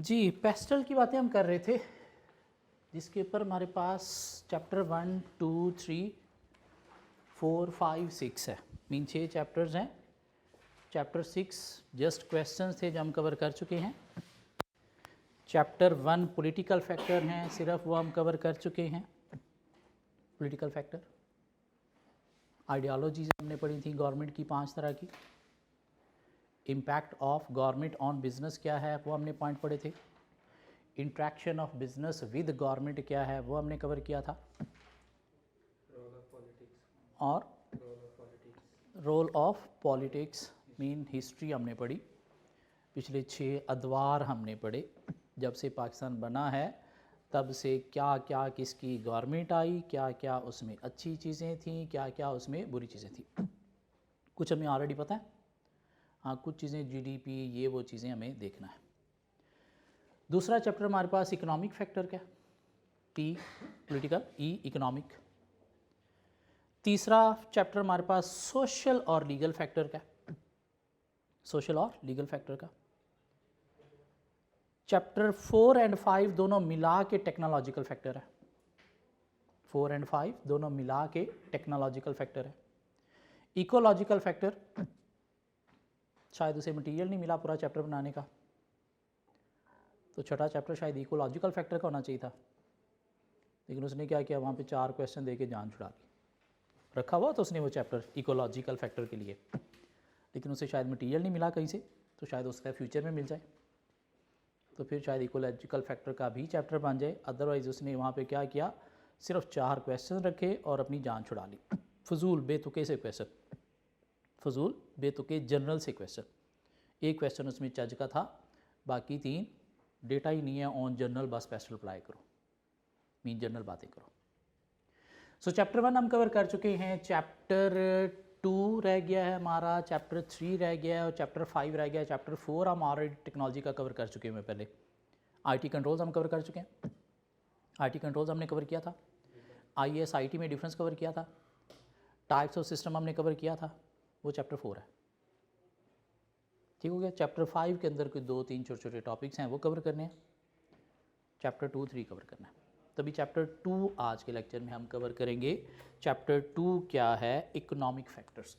जी, pastel की बातें हम कर रहे थे, जिसके ऊपर हमारे पास चैप्टर 1, 2, 3, 4, 5, 6 है। मीन 6 चैप्टर्स हैं। चैप्टर 6 जस्ट क्वेश्चंस थे जो हम कवर कर चुके हैं। चैप्टर 1 पॉलिटिकल फैक्टर हैं, सिर्फ वो हम कवर कर चुके हैं। पॉलिटिकल फैक्टर, आइडियोलॉजीज हमने पढ़ी थी गवर्नमेंट की 5 तरह की। Impact of government on business क्या है वो हमने पॉइंट पढ़े थे। Interaction of business with government क्या है वो हमने कवर किया था। और role of politics mean history हमने पढ़ी। पिछले 6 अदवार हमने पढ़े। जब से पाकिस्तान बना है तब से क्या क्या किसकी गवर्नमेंट आई, क्या क्या उसमें अच्छी चीज़ें थी, क्या क्या उसमें बुरी चीज़ें थी। कुछ हमें ऑलरेडी पता है, हाँ कुछ चीज़ें जीडीपी ये वो चीज़ें हमें देखना है। दूसरा चैप्टर हमारे पास इकोनॉमिक फैक्टर का, टी पॉलिटिकल, ई इकोनॉमिक। तीसरा चैप्टर हमारे पास सोशल और लीगल फैक्टर का, सोशल और लीगल फैक्टर का। चैप्टर 4 एंड 5 दोनों मिला के टेक्नोलॉजिकल फैक्टर है। 4 एंड 5 दोनों मिला के टेक्नोलॉजिकल फैक्टर है। इकोलॉजिकल फैक्टर, शायद उसे मटेरियल नहीं मिला पूरा चैप्टर बनाने का, तो छठा चैप्टर शायद इकोलॉजिकल फैक्टर का होना चाहिए था, लेकिन उसने क्या किया, वहाँ पे 4 क्वेश्चन दे के जान छुड़ा ली। रखा हुआ तो उसने वो चैप्टर इकोलॉजिकल फैक्टर के लिए, लेकिन उसे शायद मटेरियल नहीं मिला कहीं से, तो शायद उसका फ्यूचर में मिल जाए, तो फिर शायद इकोलॉजिकल फैक्टर का भी चैप्टर बन जाए। अदरवाइज़ उसने वहाँ पे क्या किया, सिर्फ 4 क्वेश्चन रखे और अपनी जान छुड़ा ली। फजूल बेतुके से क्वेश्चन, फजूल बेतुके जनरल से क्वेश्चन। एक क्वेश्चन उसमें चज का था, बाकी 3 डेटा ही नहीं है ऑन जनरल, बस स्पेशल अप्लाई करो, मीन जनरल बातें करो। सो चैप्टर 1 हम कवर कर चुके हैं। चैप्टर 2 रह गया है हमारा, चैप्टर 3 रह गया है और चैप्टर 5 रह गया है। चैप्टर 4 हम ऑलरेडी टेक्नोलॉजी का कवर कर चुके हैं। पहले आईटी कंट्रोल्स हम कवर कर चुके हैं। आईटी कंट्रोल्स हमने कवर किया था। आईएस आईटी में डिफरेंस कवर किया था। टाइप्स ऑफ सिस्टम हमने कवर किया था, वो चैप्टर 4 है। ठीक हो गया। चैप्टर 5 के अंदर कोई 2-3 छोटे छोटे टॉपिक्स हैं वो कवर करने हैं। चैप्टर 2, 3 कवर करना है। तभी चैप्टर 2 आज के लेक्चर में हम कवर करेंगे। चैप्टर 2 क्या है, economic factors.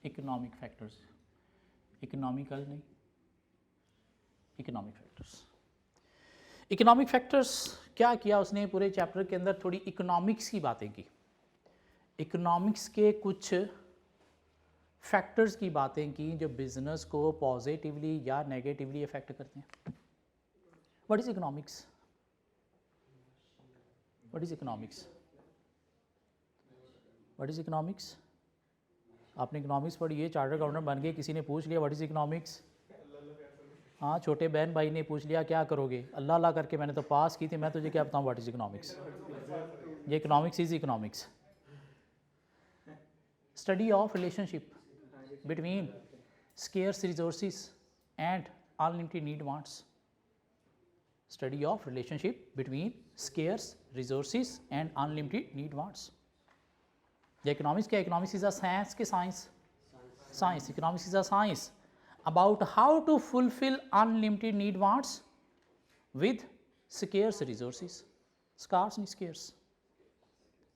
Economic factors, economical नहीं, इकोनॉमिक फैक्टर्स। इकोनॉमिक फैक्टर्स क्या किया उसने पूरे चैप्टर के अंदर, थोड़ी इकोनॉमिक्स की बातें की। इकोनॉमिक्स के कुछ फैक्टर्स की बातें की जो बिजनेस को पॉजिटिवली या नेगेटिवली अफेक्ट करते हैं। What is economics? What is economics? What is economics? आपने इकोनॉमिक्स पढ़ी है, चार्टर्ड अकाउंटेंट बन गए, किसी ने पूछ लिया व्हाट इज इकोनॉमिक्स, हाँ छोटे बहन भाई ने पूछ लिया क्या करोगे, अल्लाह अल्लाह करके मैंने तो पास की थी, मैं तुझे क्या बताऊँ व्हाट इज इकोनॉमिक्स। ये economics is economics, study of relationship between scarce resources and unlimited need wants. Study of relationship between scarce resources and unlimited need wants. The economics क्या, economics is a science के science, science, economics is a science about how to fulfill unlimited need wants with scarce resources. Scarce and scarce.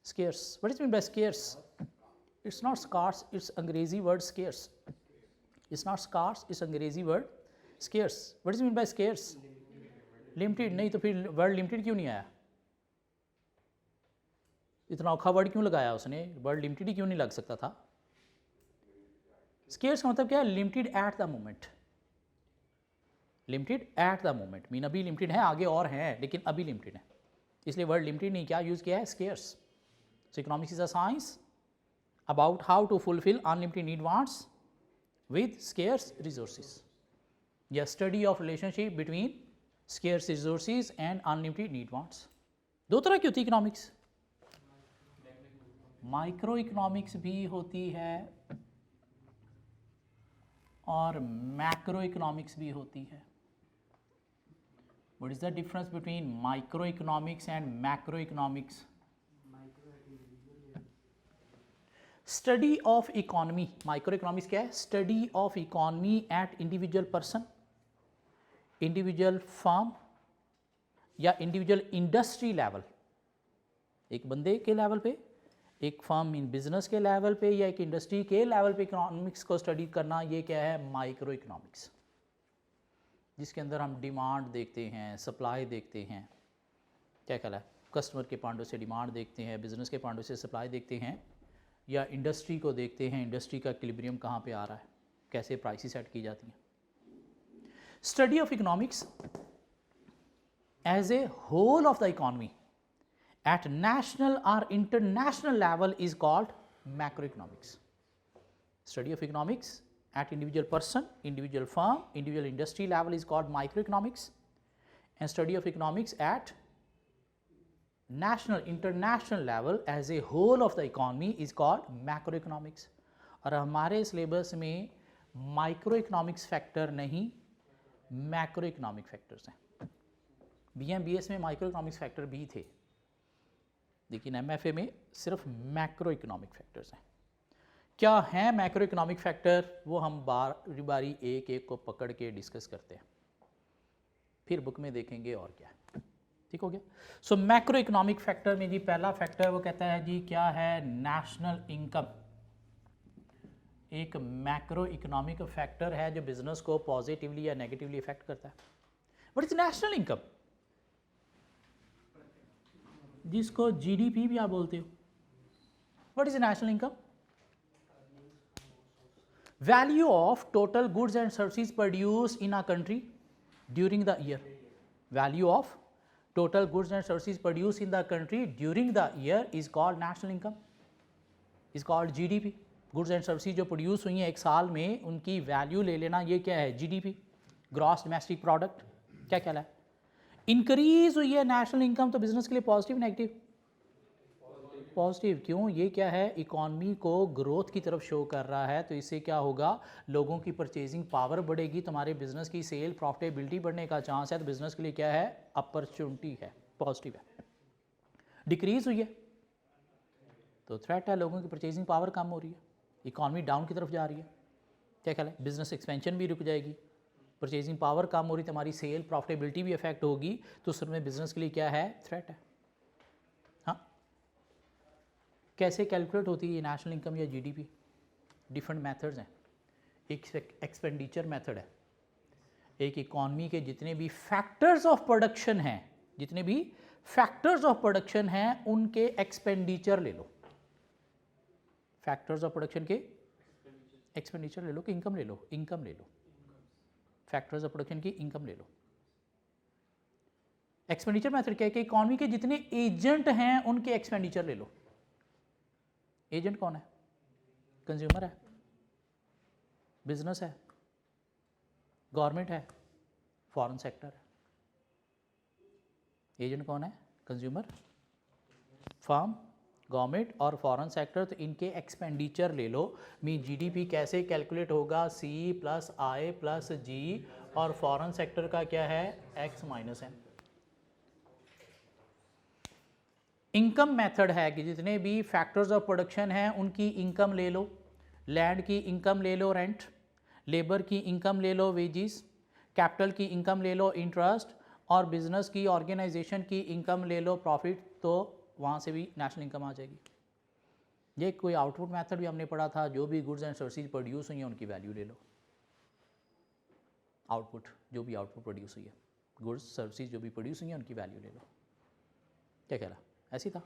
Scarce, what is mean by scarce? It's not scarce, it's अंग्रेजी word scarce. It's not scarce, it's अंग्रेजी word scarce. What is mean by scarce? Limited नहीं तो फिर word limited क्यों नहीं आया? इतना औखा वर्ड क्यों लगाया उसने? वर्ड लिमिटेड ही क्यों नहीं लग सकता था? स्केयर्स का मतलब क्या है? Limited at the moment, limited at the moment mean अभी लिमिटेड है, आगे और हैं लेकिन अभी लिमिटेड है, इसलिए वर्ड लिमिटेड नहीं क्या यूज किया है, scarce. So economics is a science about how to fulfill unlimited need wants with scarce resources. या study of relationship between scarce resources and unlimited need wants. दो तरह की होती है इकोनॉमिक्स, माइक्रो इकोनॉमिक्स भी होती है और मैक्रो इकोनॉमिक्स भी होती है। What is the difference between microeconomics and macroeconomics? Study of economy, micro economics क्या है? Study of economy eight individual person, individual firm या इंडिविजुअल इंडस्ट्री लेवल, एक बंदे के लेवल पे, एक फर्म इन बिजनेस के लेवल पे या एक इंडस्ट्री के लेवल पे इकोनॉमिक्स को स्टडी करना, ये क्या है? माइक्रो इकोनॉमिक्स, जिसके अंदर हम डिमांड देखते हैं, सप्लाई देखते हैं, क्या कहलाता है, कस्टमर के पॉइंट से डिमांड देखते हैं, बिजनेस के पॉइंट से सप्लाई देखते हैं, या इंडस्ट्री को देखते हैं, इंडस्ट्री का इक्विलिब्रियम कहाँ पे आ रहा है, कैसे प्राइसेस सेट की जाती हैं। Study of economics as a whole of the economy at national or international level is called macroeconomics. Study of economics at individual person, individual firm, individual industry level is called microeconomics, and study of economics at national, international level as a whole of the economy is called macroeconomics. और हमारे syllabus में micro economics factor नहीं, macro economic factors हैं। BM-BS में micro economics factor भी थे, लेकिन MFA में सिर्फ मैक्रो इकोनॉमिक फैक्टर्स हैं। क्या हैं मैक्रो इकोनॉमिक फैक्टर, वो हम बारी बारी एक एक को पकड़ के डिस्कस करते हैं, फिर बुक में देखेंगे और क्या है। ठीक हो गया? सो मैक्रो इकोनॉमिक फैक्टर में जी पहला फैक्टर वो कहता है जी क्या है? National income. एक मैक्रो इकोनॉमिक फैक्टर है जो बिजनेस को पॉजिटिवली या नेगेटिवली इफेक्ट करता है। व्हाट इज नेशनल इनकम, जिसको GDP भी आप बोलते हो। What is national income? Value of total goods and services produce in a country during the year. Value of total goods and services produce in the country during the year is called national income, is called GDP। Goods and services जो produce हुई हैं एक साल में, उनकी value ले लेना, ये क्या है? GDP, gross domestic product. क्या कहलाता है? इंक्रीज हुई है नेशनल इनकम तो बिजनेस के लिए पॉजिटिव नेगेटिव? पॉजिटिव। क्यों? ये क्या है? इकॉनमी को ग्रोथ की तरफ शो कर रहा है, तो इससे क्या होगा? लोगों की परचेजिंग पावर बढ़ेगी, तुम्हारे बिजनेस की सेल प्रॉफिटेबिलिटी बढ़ने का चांस है, तो बिजनेस के लिए क्या है? अपॉर्चुनिटी है, पॉजिटिव है। डिक्रीज हुई है तो थ्रेट है, लोगों की परचेजिंग पावर कम हो रही है, इकॉनमी डाउन की तरफ जा रही है। क्या ख्याल है? बिजनेस एक्सपेंशन भी रुक जाएगी, परचेजिंग पावर कम हो रही, तुम्हारी सेल प्रॉफिटेबिलिटी भी अफेक्ट होगी, तो उस में बिजनेस के लिए क्या है? थ्रेट है। हाँ, कैसे कैलकुलेट होती है ये नेशनल इनकम या GDP? डिफरेंट मेथड्स हैं। एक एक्सपेंडिचर मेथड है, एक इकॉनमी के जितने भी फैक्टर्स ऑफ प्रोडक्शन हैं, जितने भी फैक्टर्स ऑफ प्रोडक्शन हैं उनके एक्सपेंडिचर ले लो। फैक्टर्स ऑफ प्रोडक्शन के एक्सपेंडिचर ले लो कि इनकम ले लो? इनकम ले लो। फैक्टर्स ऑफ प्रोडक्शन की इनकम ले लो। एक्सपेंडिचर मेथड क्या है कि इकॉनमी के जितने एजेंट हैं उनके एक्सपेंडिचर ले लो। एजेंट कौन है? कंज्यूमर है, बिजनेस है, गवर्नमेंट है, फॉरेन सेक्टर है। एजेंट कौन है? कंज्यूमर, फर्म, गवर्नमेंट और फॉरेन सेक्टर। तो इनके एक्सपेंडिचर ले लो। GDP कैसे कैलकुलेट होगा? C + I + G, और फॉरेन सेक्टर का क्या है? X - M। इनकम मेथड है कि जितने भी फैक्टर्स ऑफ प्रोडक्शन हैं उनकी इनकम ले लो। लैंड की इनकम ले लो, रेंट, लेबर की इनकम ले लो, वेजिस, कैपिटल की इनकम ले लो, इंटरेस्ट, और बिजनेस की, ऑर्गेनाइजेशन की इनकम ले लो, प्रॉफिट। तो वहाँ से भी नेशनल इनकम आ जाएगी। ये कोई आउटपुट मेथड भी हमने पढ़ा था, जो भी गुड्स एंड सर्विसेज प्रोड्यूस हुई हैं उनकी वैल्यू ले लो। आउटपुट, जो भी आउटपुट प्रोड्यूस हुई है, गुड्स सर्विसेज जो भी प्रोड्यूस हुई हैं उनकी वैल्यू ले लो। क्या कह रहा? ऐसी था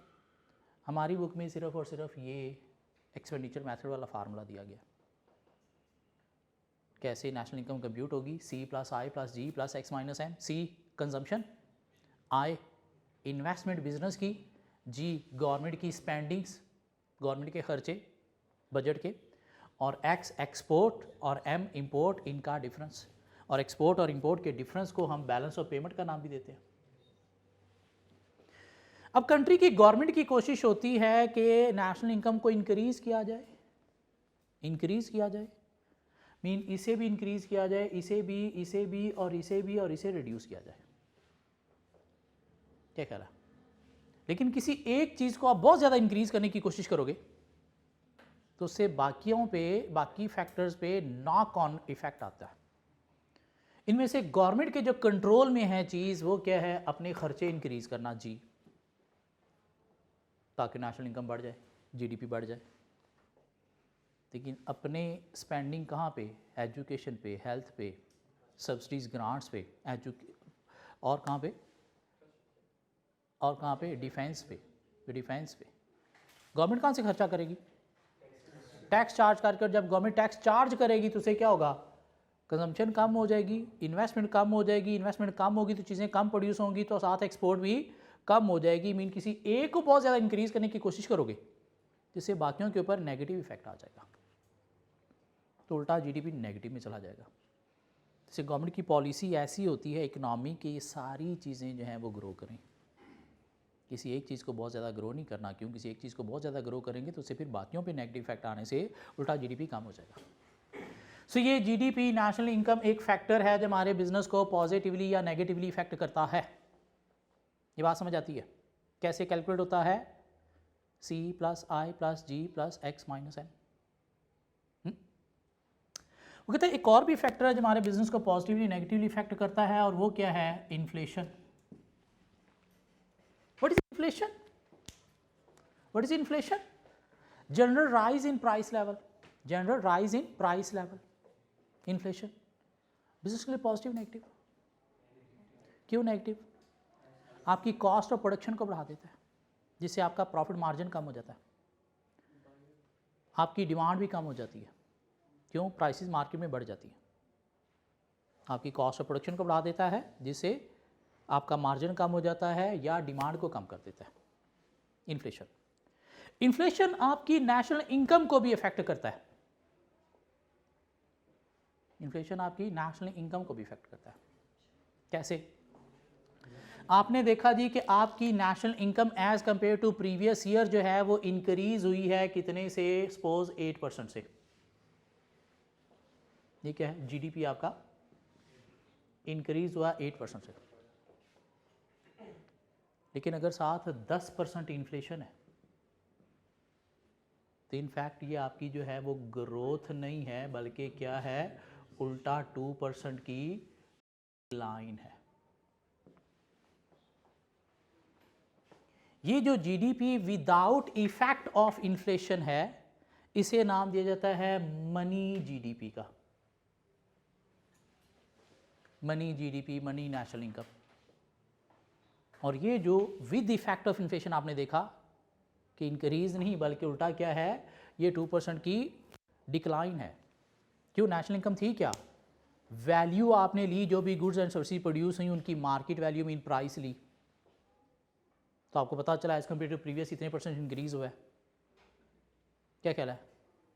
हमारी बुक में, सिर्फ और सिर्फ ये एक्सपेंडिचर मेथड वाला फार्मूला दिया गया। कैसे नेशनल इनकम कंप्यूट होगी? C + I + G + X - M। C consumption, I investment business की, G गवर्नमेंट की स्पेंडिंग्स, गवर्नमेंट के खर्चे बजट के, और X एक्सपोर्ट और M इंपोर्ट, इनका डिफरेंस। और एक्सपोर्ट और इंपोर्ट के डिफरेंस को हम बैलेंस ऑफ पेमेंट का नाम भी देते हैं। अब कंट्री की गवर्नमेंट की कोशिश होती है कि नेशनल इनकम को इंक्रीज किया जाए, इंक्रीज किया जाए, मीन इसे भी इंक्रीज किया जाए, इसे भी, इसे भी, और इसे भी, और इसे रिड्यूस किया जाए। क्या कह रहा? लेकिन किसी एक चीज़ को आप बहुत ज़्यादा इंक्रीज करने की कोशिश करोगे, तो उससे बाकी फैक्टर्स पे नॉक ऑन इफेक्ट आता है। इनमें से गवर्नमेंट के जो कंट्रोल में है चीज़ वो क्या है, अपने खर्चे इंक्रीज करना जी, ताकि नेशनल इनकम बढ़ जाए, जीडीपी बढ़ जाए। लेकिन अपने स्पेंडिंग कहाँ पे, एजुकेशन पे, हेल्थ पे, सब्सिडीज ग्रांट्स पे, और कहाँ पे डिफेंस पे। गवर्नमेंट कहाँ से खर्चा करेगी, टैक्स चार्ज करके। और जब गवर्नमेंट टैक्स चार्ज करेगी तो उससे क्या होगा, कंजम्पशन कम हो जाएगी, इन्वेस्टमेंट कम हो जाएगी, इन्वेस्टमेंट कम होगी तो चीज़ें कम प्रोड्यूस होंगी, तो साथ एक्सपोर्ट भी कम हो जाएगी। मीन किसी एक को बहुत ज़्यादा इंक्रीज करने की कोशिश करोगे जिससे बाकियों के ऊपर नेगेटिव इफेक्ट आ जाएगा, तो उल्टा जीडीपी नेगेटिव में चला जाएगा। जैसे गवर्नमेंट की पॉलिसी ऐसी होती है इकनॉमी की, ये सारी चीज़ें जो हैं वो ग्रो करें, किसी एक चीज़ को बहुत ज़्यादा ग्रो नहीं करना। क्यों, किसी एक चीज़ को बहुत ज़्यादा ग्रो करेंगे तो उससे फिर बाकियों पे नेगेटिव इफेक्ट आने से उल्टा जीडीपी कम हो जाएगा। सो ये जीडीपी नेशनल इनकम एक फैक्टर है जो हमारे बिजनेस को पॉजिटिवली या नेगेटिवली इफेक्ट करता है। ये बात समझ आती है? कैसे कैलकुलेट होता है, C + I + G + X - N। वो कहते हैं एक और भी फैक्टर है जो हमारे बिजनेस को पॉजिटिवली नेगेटिवली इफेक्ट करता है, और वो क्या है, inflation. What is inflation? General rise in price level. Inflation business के लिए पॉजिटिव नेगेटिव? क्यों नेगेटिव? आपकी कॉस्ट ऑफ प्रोडक्शन को बढ़ा देता है, जिससे आपका प्रॉफिट मार्जिन कम हो जाता है, आपकी डिमांड भी कम हो जाती है। क्यों? प्राइसेस मार्केट में बढ़ जाती है। आपकी कॉस्ट ऑफ प्रोडक्शन को बढ़ा देता है, जिससे आपका मार्जिन कम हो जाता है या डिमांड को कम कर देता है। इन्फ्लेशन आपकी नेशनल इनकम को भी इफेक्ट करता है। कैसे? आपने देखा जी कि आपकी national income as compare to previous year जो है वो इंक्रीज हुई है कितने से, सपोज 8% से। ये क्या है, जीडीपी आपका इंक्रीज हुआ 8% से। लेकिन अगर साथ 10% इन्फ्लेशन है तो इनफैक्ट ये आपकी जो है वो ग्रोथ नहीं है, बल्कि क्या है, उल्टा 2% की लाइन है। ये जो GDP without effect of inflation है, इसे नाम दिया जाता है मनी जीडीपी का। Money GDP, money national income. और ये जो विद इफेक्ट ऑफ इन्फ्लेशन आपने देखा कि इंक्रीज नहीं बल्कि उल्टा क्या है, ये 2% की डिक्लाइन है। क्यों? नेशनल इनकम थी क्या, वैल्यू आपने ली, जो भी गुड्स एंड सर्विसेज प्रोड्यूस हुई उनकी मार्केट वैल्यू में इन प्राइस ली, तो आपको पता चला एज कम्पेयर टू प्रीवियस इतने % इंक्रीज हुआ है। क्या ख्याल है?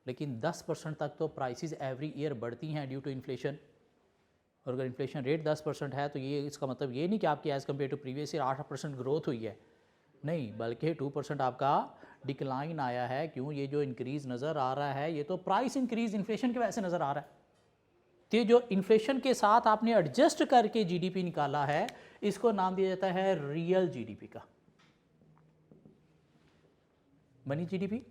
लेकिन 10% तक तो प्राइसेस एवरी ईयर बढ़ती हैं ड्यू टू इन्फ्लेशन। और अगर इन्फ्लेशन रेट 10% है तो ये इसका मतलब ये नहीं कि आपकी as compare to previous year 8% growth हुई है, नहीं, बल्कि 2% आपका डिक्लाइन आया है। क्यों? ये जो इंक्रीज नज़र आ रहा है ये तो प्राइस इंक्रीज इन्फ्लेशन की वजह से नज़र आ रहा है। तो ये जो इन्फ्लेशन के साथ आपने एडजस्ट करके जीडीपी निकाला है, इसको नाम दिया जाता है रियल जीडीपी का, मनी जीडीपी,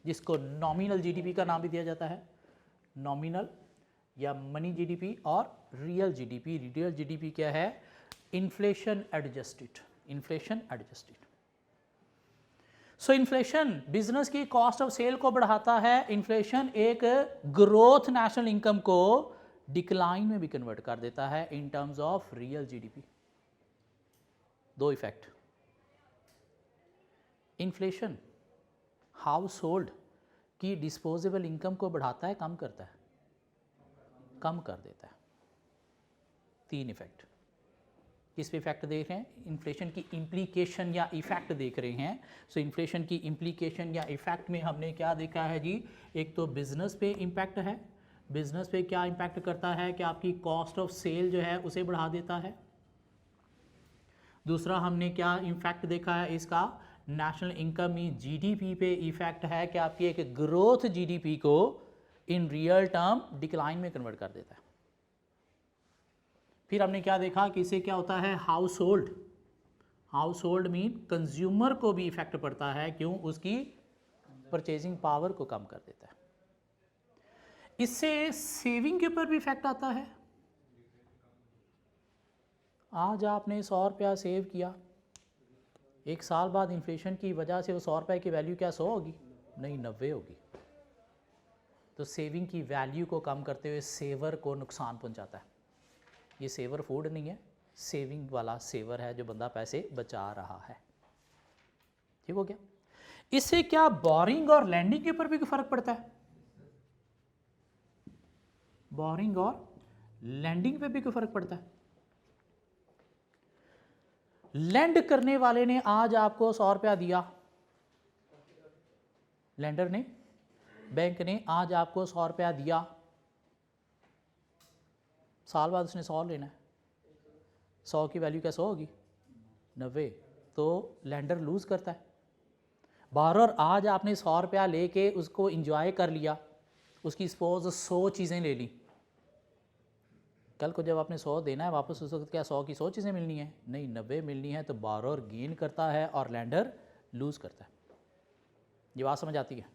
जिसको नॉमिनल जीडीपी का नाम भी दिया जाता है, नॉमिनल या मनी जीडीपी। और रियल जीडीपी, रियल जीडीपी क्या है, इन्फ्लेशन एडजस्टेड। सो इन्फ्लेशन बिजनेस की कॉस्ट ऑफ सेल को बढ़ाता है, इन्फ्लेशन एक ग्रोथ नेशनल इनकम को डिक्लाइन में भी कन्वर्ट कर देता है in terms of real GDP. दो इफेक्ट। इन्फ्लेशन हाउस होल्ड की डिस्पोजेबल इनकम को बढ़ाता है, कम करता है, कम कर देता है। 3 इफेक्ट। किस पे इफेक्ट देख रहे हैं? इन्फ्लेशन की इम्प्लीकेशन या इफेक्ट देख रहे हैं। सो इन्फ्लेशन की इम्प्लीकेशन या इफेक्ट में हमने क्या देखा है जी, एक तो बिजनेस पे इम्पैक्ट है, बिजनेस पे क्या इम्पैक्ट करता है कि आपकी कॉस्ट ऑफ सेल जो है उसे बढ़ा देता है। दूसरा हमने क्या इम्पैक्ट देखा है इसका, नेशनल इनकम में जीडीपी पे इफेक्ट है कि आपकी एक ग्रोथ जीडीपी को इन रियल टर्म डिक्लाइन में कन्वर्ट कर देता है। फिर हमने क्या देखा कि इससे क्या होता है, हाउस होल्ड मीन कंज्यूमर को भी इफेक्ट पड़ता है। क्यों? उसकी परचेजिंग पावर को कम कर देता है। इससे सेविंग के ऊपर भी इफेक्ट आता है। आज आपने 100 रुपया सेव किया, 1 साल बाद इन्फ्लेशन की वजह से वो 100 रुपये की वैल्यू क्या 100 होगी? नहीं, 90 होगी। तो सेविंग की वैल्यू को कम करते हुए सेवर को नुकसान पहुंचाता है। ये सेवर फूड नहीं है, सेविंग वाला सेवर है जो बंदा पैसे बचा रहा है। ठीक हो गया? इससे क्या बोरिंग और लैंडिंग के ऊपर भी कोई फर्क पड़ता है? बोरिंग और लैंडिंग पे भी कोई फर्क पड़ता है? लैंड करने वाले ने आज आपको 100 रुपया दिया, लैंडर ने, बैंक ने आज आपको 100 रुपया दिया, साल बाद उसने 100 लेना है, 100 की वैल्यू क्या 100 होगी? 90। तो लैंडर लूज़ करता है। बारर आज आपने 100 रुपया लेके उसको इंजॉय कर लिया, उसकी सपोज 100 चीज़ें ले ली, कल को जब आपने 100 देना है वापस उस वक्त क्या 100 की 100 चीज़ें मिलनी है? नहीं, 90 मिलनी है। तो बारर गेन करता है और लैंडर लूज़ करता है। ये बात समझ आती है?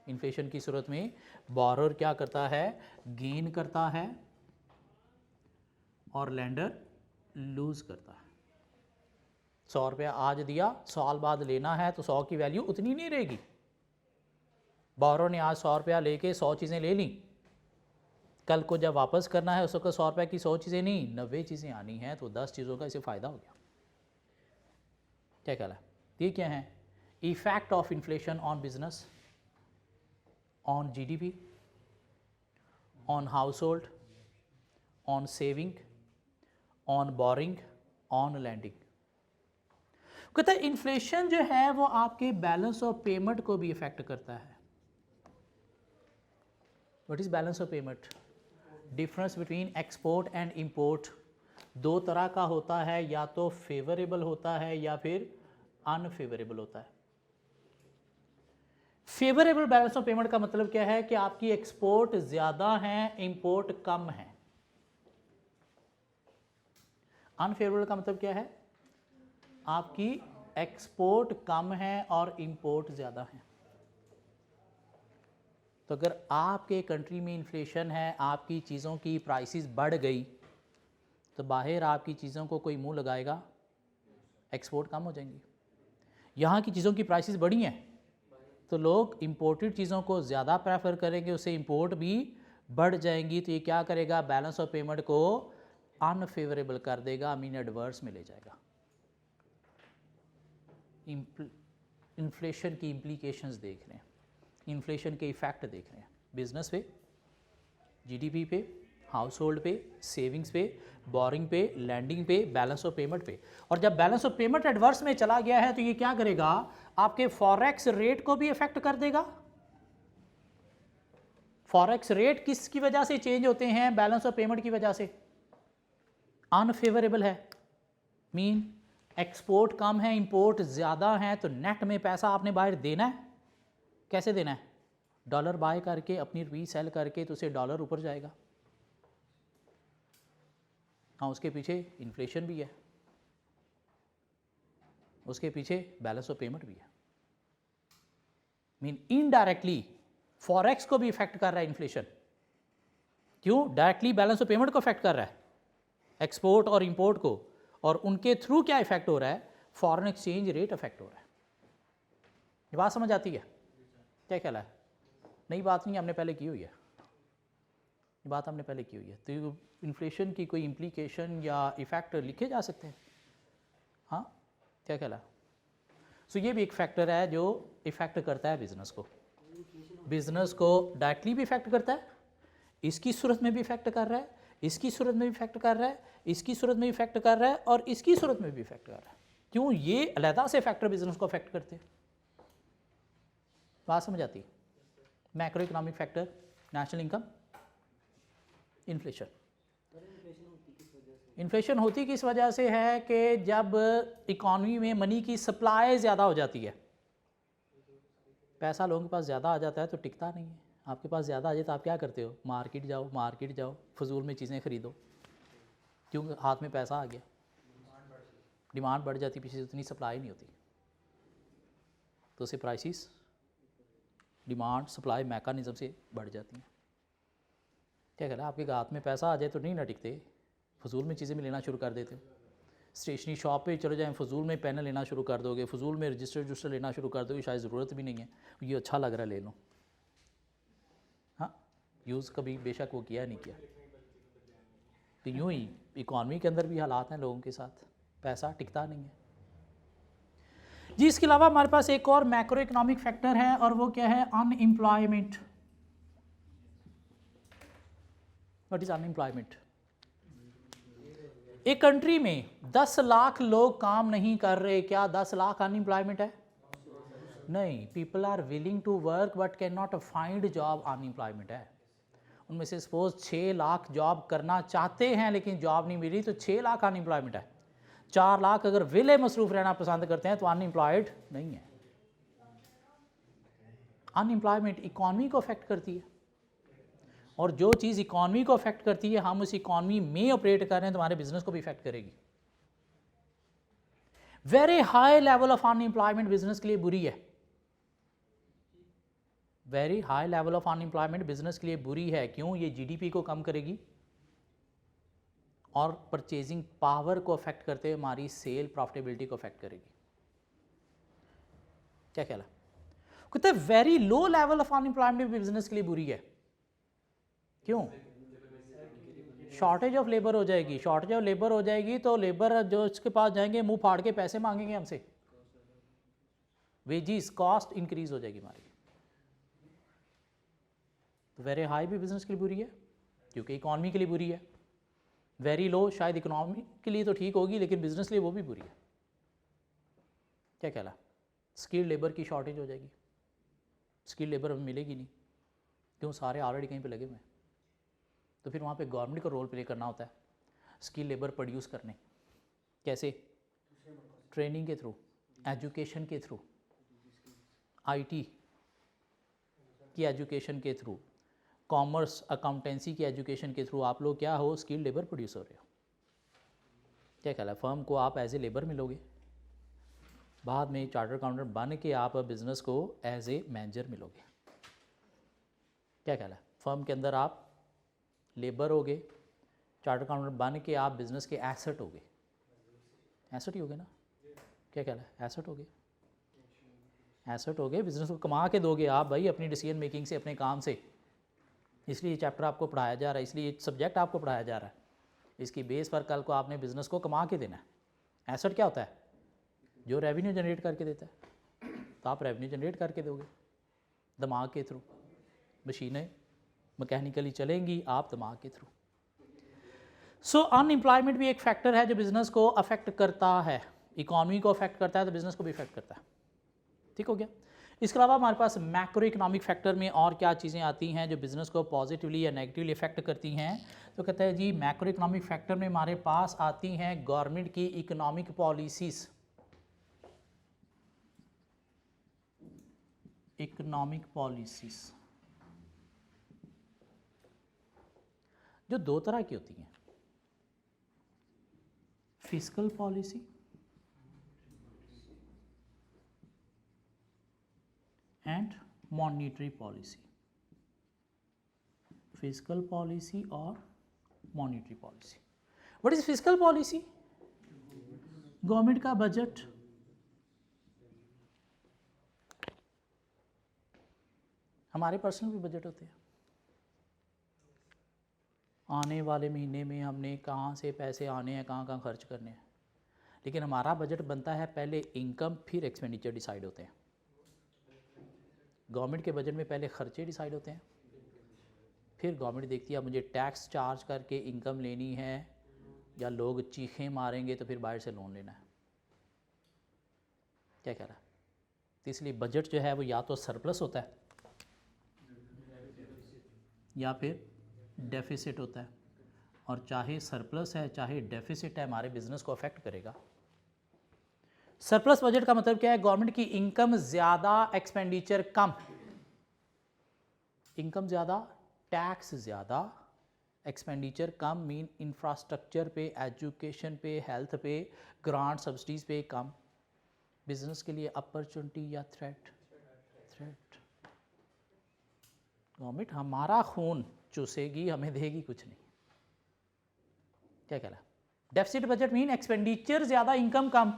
इन्फ्लेशन की सूरत में बारर क्या करता है? गेन करता है और लैंडर लूज़ करता है। 100 रुपया आज दिया, साल बाद लेना है तो 100 की वैल्यू उतनी नहीं रहेगी। बारर ने आज 100 रुपया लेके 100 चीज़ें ले ली, कल को जब वापस करना है उस वक्त 100 रुपये की 100 चीज़ें नहीं, 90 चीज़ें आनी हैं, तो 10 चीज़ों का इसे फ़ायदा हो गया। क्या ख्याल है? ये क्या है? Effect of inflation on business, on GDP, on household, on saving, on borrowing, on lending. कहता है इन्फ्लेशन जो है वो आपके बैलेंस ऑफ पेमेंट को भी इफेक्ट करता है। What is balance of payment? Difference between export and import दो तरह का होता है, या तो फेवरेबल होता है या फिर अनफेवरेबल होता है। फेवरेबल बैलेंस ऑफ पेमेंट का मतलब क्या है? कि आपकी एक्सपोर्ट ज़्यादा है, इंपोर्ट कम है। अनफेवरेबल का मतलब क्या है? आपकी एक्सपोर्ट कम है और इंपोर्ट ज़्यादा है। तो अगर आपके कंट्री में इन्फ्लेशन है, आपकी चीज़ों की प्राइसेस बढ़ गई, तो बाहर आपकी चीज़ों को कोई मुंह लगाएगा? एक्सपोर्ट कम हो जाएंगी। यहाँ की चीज़ों की प्राइसेस बढ़ी हैं तो लोग इंपोर्टेड चीज़ों को ज़्यादा प्रेफर करेंगे, उससे इंपोर्ट भी बढ़ जाएंगी। तो ये क्या करेगा? बैलेंस ऑफ पेमेंट को अनफेवरेबल कर देगा, मीन एडवर्स में ले जाएगा। इन्फ्लेशन की इम्प्लीकेशंस देख रहे हैं, इन्फ्लेशन के इफेक्ट देख रहे हैं बिजनेस पे, GDP पे, हाउस होल्ड पे, सेविंग्स पे, बोरिंग पे, लैंडिंग पे, बैलेंस ऑफ पेमेंट पे। और जब बैलेंस ऑफ पेमेंट एडवर्स में चला गया है तो ये क्या करेगा? आपके फॉरेक्स रेट को भी इफेक्ट कर देगा। फॉरेक्स रेट किसकी वजह से चेंज होते हैं? बैलेंस ऑफ पेमेंट की वजह से। अनफेवरेबल है, मीन एक्सपोर्ट कम है, इंपोर्ट ज़्यादा है, तो नेट में पैसा आपने बाहर देना है। कैसे देना है? डॉलर बाय करके, अपनी रुपये सेल करके, तो उसे डॉलर ऊपर जाएगा। हाँ, उसके पीछे इन्फ्लेशन भी है, उसके पीछे बैलेंस ऑफ पेमेंट भी है। मीन इनडायरेक्टली फॉरेक्स को भी इफेक्ट कर रहा है इन्फ्लेशन। क्यों? डायरेक्टली बैलेंस ऑफ पेमेंट को इफेक्ट कर रहा है, एक्सपोर्ट और इंपोर्ट को, और उनके थ्रू क्या इफेक्ट हो रहा है? फॉरेन एक्सचेंज रेट इफेक्ट हो रहा है। ये बात समझ आती है? क्या ख्याल है? नई बात नहीं, हमने पहले की हुई है, ये बात हमने पहले की हुई है। तो इन्फ्लेशन की कोई इम्प्लीकेशन या इफेक्ट लिखे जा सकते हैं। हाँ, क्या ख्याल है? सो ये भी एक फैक्टर है जो इफेक्ट करता है बिजनेस को। बिजनेस को डायरेक्टली भी इफेक्ट करता है, इसकी सूरत में भी इफेक्ट कर रहा है, इसकी सूरत में भी इफेक्ट कर रहा है, इसकी सूरत में भी इफेक्ट कर रहा है, और इसकी सूरत में भी इफेक्ट कर रहा है। क्यों? ये अलहदा से फैक्टर बिजनेस को अफेक्ट करते हैं। बात समझ आती है? Macro economic factor, national income, inflation. Inflation होती किस वजह से है? कि जब इकॉनमी में मनी की सप्लाई ज़्यादा हो जाती है, पैसा लोगों के पास ज़्यादा आ जाता है तो टिकता नहीं है। आपके पास ज़्यादा आ जाए तो आप क्या करते हो? मार्केट जाओ, फजूल में चीज़ें ख़रीदो, क्योंकि हाथ में पैसा आ गया, डिमांड बढ़ जाती, पीछे से उतनी सप्लाई नहीं होती, तो उससे प्राइसेस डिमांड सप्लाई मैकेनिज्म से बढ़ जाती हैं। क्या कहना, आपके हाथ में पैसा आ जाए तो नहीं ना टिकते, फजूल में चीज़ें में लेना शुरू कर देते हो। स्टेशनरी शॉप पे चले जाएं, फजूल में पेन लेना शुरू कर दोगे, फजूल में रजिस्टर लेना शुरू कर दोगे, शायद ज़रूरत भी नहीं है, ये अच्छा लग रहा है ले लो। हाँ, यूज़ कभी बेशक वो किया नहीं किया। तो यूँ ही इकॉनमी के अंदर भी हालात हैं लोगों के साथ, पैसा टिकता नहीं है जी। इसके अलावा हमारे पास एक और मैक्रो इकोनॉमिक फैक्टर है और वो क्या है, अनएम्प्लॉयमेंट। What is unemployment? एक कंट्री में 10 लाख लोग काम नहीं कर रहे, क्या 10 लाख अनएम्प्लॉयमेंट है? नहीं, people are willing to work but can not find job, unemployment है। उनमें से सपोज 6 लाख जॉब करना चाहते हैं लेकिन जॉब नहीं मिली, तो 6 लाख अनएम्प्लॉयमेंट है। 4 लाख अगर विले मसरूफ रहना पसंद करते हैं तो अनएम्प्लॉयड नहीं है। अनएम्प्लॉयमेंट इकॉनमी को अफेक्ट करती है, और जो चीज़ इकॉनमी को अफेक्ट करती है, हम उस इकॉनमी में ऑपरेट कर रहे हैं तो हमारे बिजनेस को भी इफेक्ट करेगी। Very high level of unemployment business के लिए बुरी है। Very high level of unemployment business के लिए बुरी है। क्यों? ये जीडीपी को कम करेगी और परचेजिंग पावर को अफेक्ट करते हुए हमारी सेल प्रॉफिटेबिलिटी को अफेक्ट करेगी। क्या ख्याल है? कहते हैं very low level of unemployment business के लिए बुरी है। क्यों? शॉर्टेज ऑफ लेबर हो जाएगी। शॉर्टेज ऑफ लेबर हो जाएगी तो लेबर जो इसके पास जाएंगे मुंह फाड़ के पैसे मांगेंगे हमसे, वेजिस कॉस्ट इंक्रीज हो जाएगी हमारी। तो वेरी हाई भी बिजनेस के लिए बुरी है क्योंकि इकॉनमी के लिए बुरी है। वेरी लो शायद इकोनॉमी के लिए तो ठीक होगी लेकिन बिजनेस के लिए वो भी बुरी है। क्या कहला? स्किल्ड लेबर की शॉर्टेज हो जाएगी, स्किल्ड लेबर हमें मिलेगी नहीं। क्यों? सारे ऑलरेडी कहीं पे लगे हुए हैं। तो फिर वहाँ पे गवर्नमेंट को रोल प्ले करना होता है स्किल लेबर प्रोड्यूस करने। कैसे? ट्रेनिंग के थ्रू, एजुकेशन के थ्रू, आईटी की एजुकेशन के थ्रू, कॉमर्स अकाउंटेंसी की एजुकेशन के थ्रू आप लोग क्या हो, स्किल लेबर प्रोड्यूस हो रहे हो। क्या ख्याल है? फर्म को आप एज ए लेबर मिलोगे, बाद में चार्टर अकाउंटेंट बन के आप बिजनेस को एज ए मैनेजर मिलोगे। क्या ख्याल है? फर्म के अंदर आप लेबर होगे, चार्टर अकाउंटेंट बन के आप बिजनेस के एसेट होगे। एसेट ही होगे ना? क्या ख्याल है? एसेट होगे, एसेट होगे, बिजनेस को कमा के दोगे आप भाई अपनी डिसीजन मेकिंग से, अपने काम से। इसलिए ये चैप्टर आपको पढ़ाया जा रहा है, इसलिए ये सब्जेक्ट आपको पढ़ाया जा रहा है। इसकी बेस पर कल को आपने बिजनेस को कमा के देना है। एसेट क्या होता है? जो रेवेन्यू जनरेट करके देता है, तो आप रेवेन्यू जनरेट करके दोगे दिमाग के थ्रू। मशीनें मैकेनिकली चलेंगी, आप दिमाग के थ्रू। सो अनएम्प्लॉयमेंट भी एक फैक्टर है जो बिजनेस को अफेक्ट करता है, इकॉनमी को अफेक्ट करता है तो बिजनेस को भी अफेक्ट करता है। ठीक हो गया? इसके अलावा हमारे पास मैक्रो इकोनॉमिक फैक्टर में और क्या चीज़ें आती हैं जो बिज़नेस को पॉजिटिवली या नेगेटिवली इफेक्ट करती हैं? तो कहते हैं जी मैक्रो इकोनॉमिक फैक्टर में हमारे पास आती हैं गवर्नमेंट की इकोनॉमिक पॉलिसीज़। इकोनॉमिक पॉलिसीज़ जो दो तरह की होती हैं, fiscal policy and monetary policy. Fiscal policy और monetary policy. What is fiscal policy? Government का बजट, हमारे पर्सनल भी बजट होते हैं। आने वाले महीने में हमने कहाँ से पैसे आने हैं, कहाँ कहाँ खर्च करने हैं। लेकिन हमारा बजट बनता है पहले इनकम फिर एक्सपेंडिचर डिसाइड होते हैं। गवर्नमेंट के बजट में पहले खर्चे डिसाइड होते हैं, फिर गवर्नमेंट देखती है मुझे टैक्स चार्ज करके इनकम लेनी है या लोग चीखें मारेंगे तो फिर बाहर से लोन लेना है। क्या कह रहा है? तो इसलिए बजट जो है वो या तो सरप्लस होता है या फिर डेफिसिट होता है, और चाहे सरप्लस है चाहे डेफिसिट है हमारे बिजनेस को अफेक्ट करेगा। सरप्लस बजट का मतलब क्या है? गवर्नमेंट की इनकम ज़्यादा, एक्सपेंडिचर कम। इनकम ज़्यादा, टैक्स ज़्यादा, एक्सपेंडिचर कम। मीन इंफ्रास्ट्रक्चर पे, एजुकेशन पे, हेल्थ पे, ग्रांट सब्सिडीज़ पे कम। बिजनेस के लिए अपॉर्चुनिटी या थ्रेट? थ्रेट। गवर्नमेंट हमारा खून चूसेगी, हमें देगी कुछ नहीं। क्या कह रहा है? डेफिसिट बजट मीन एक्सपेंडिचर ज़्यादा, इनकम कम,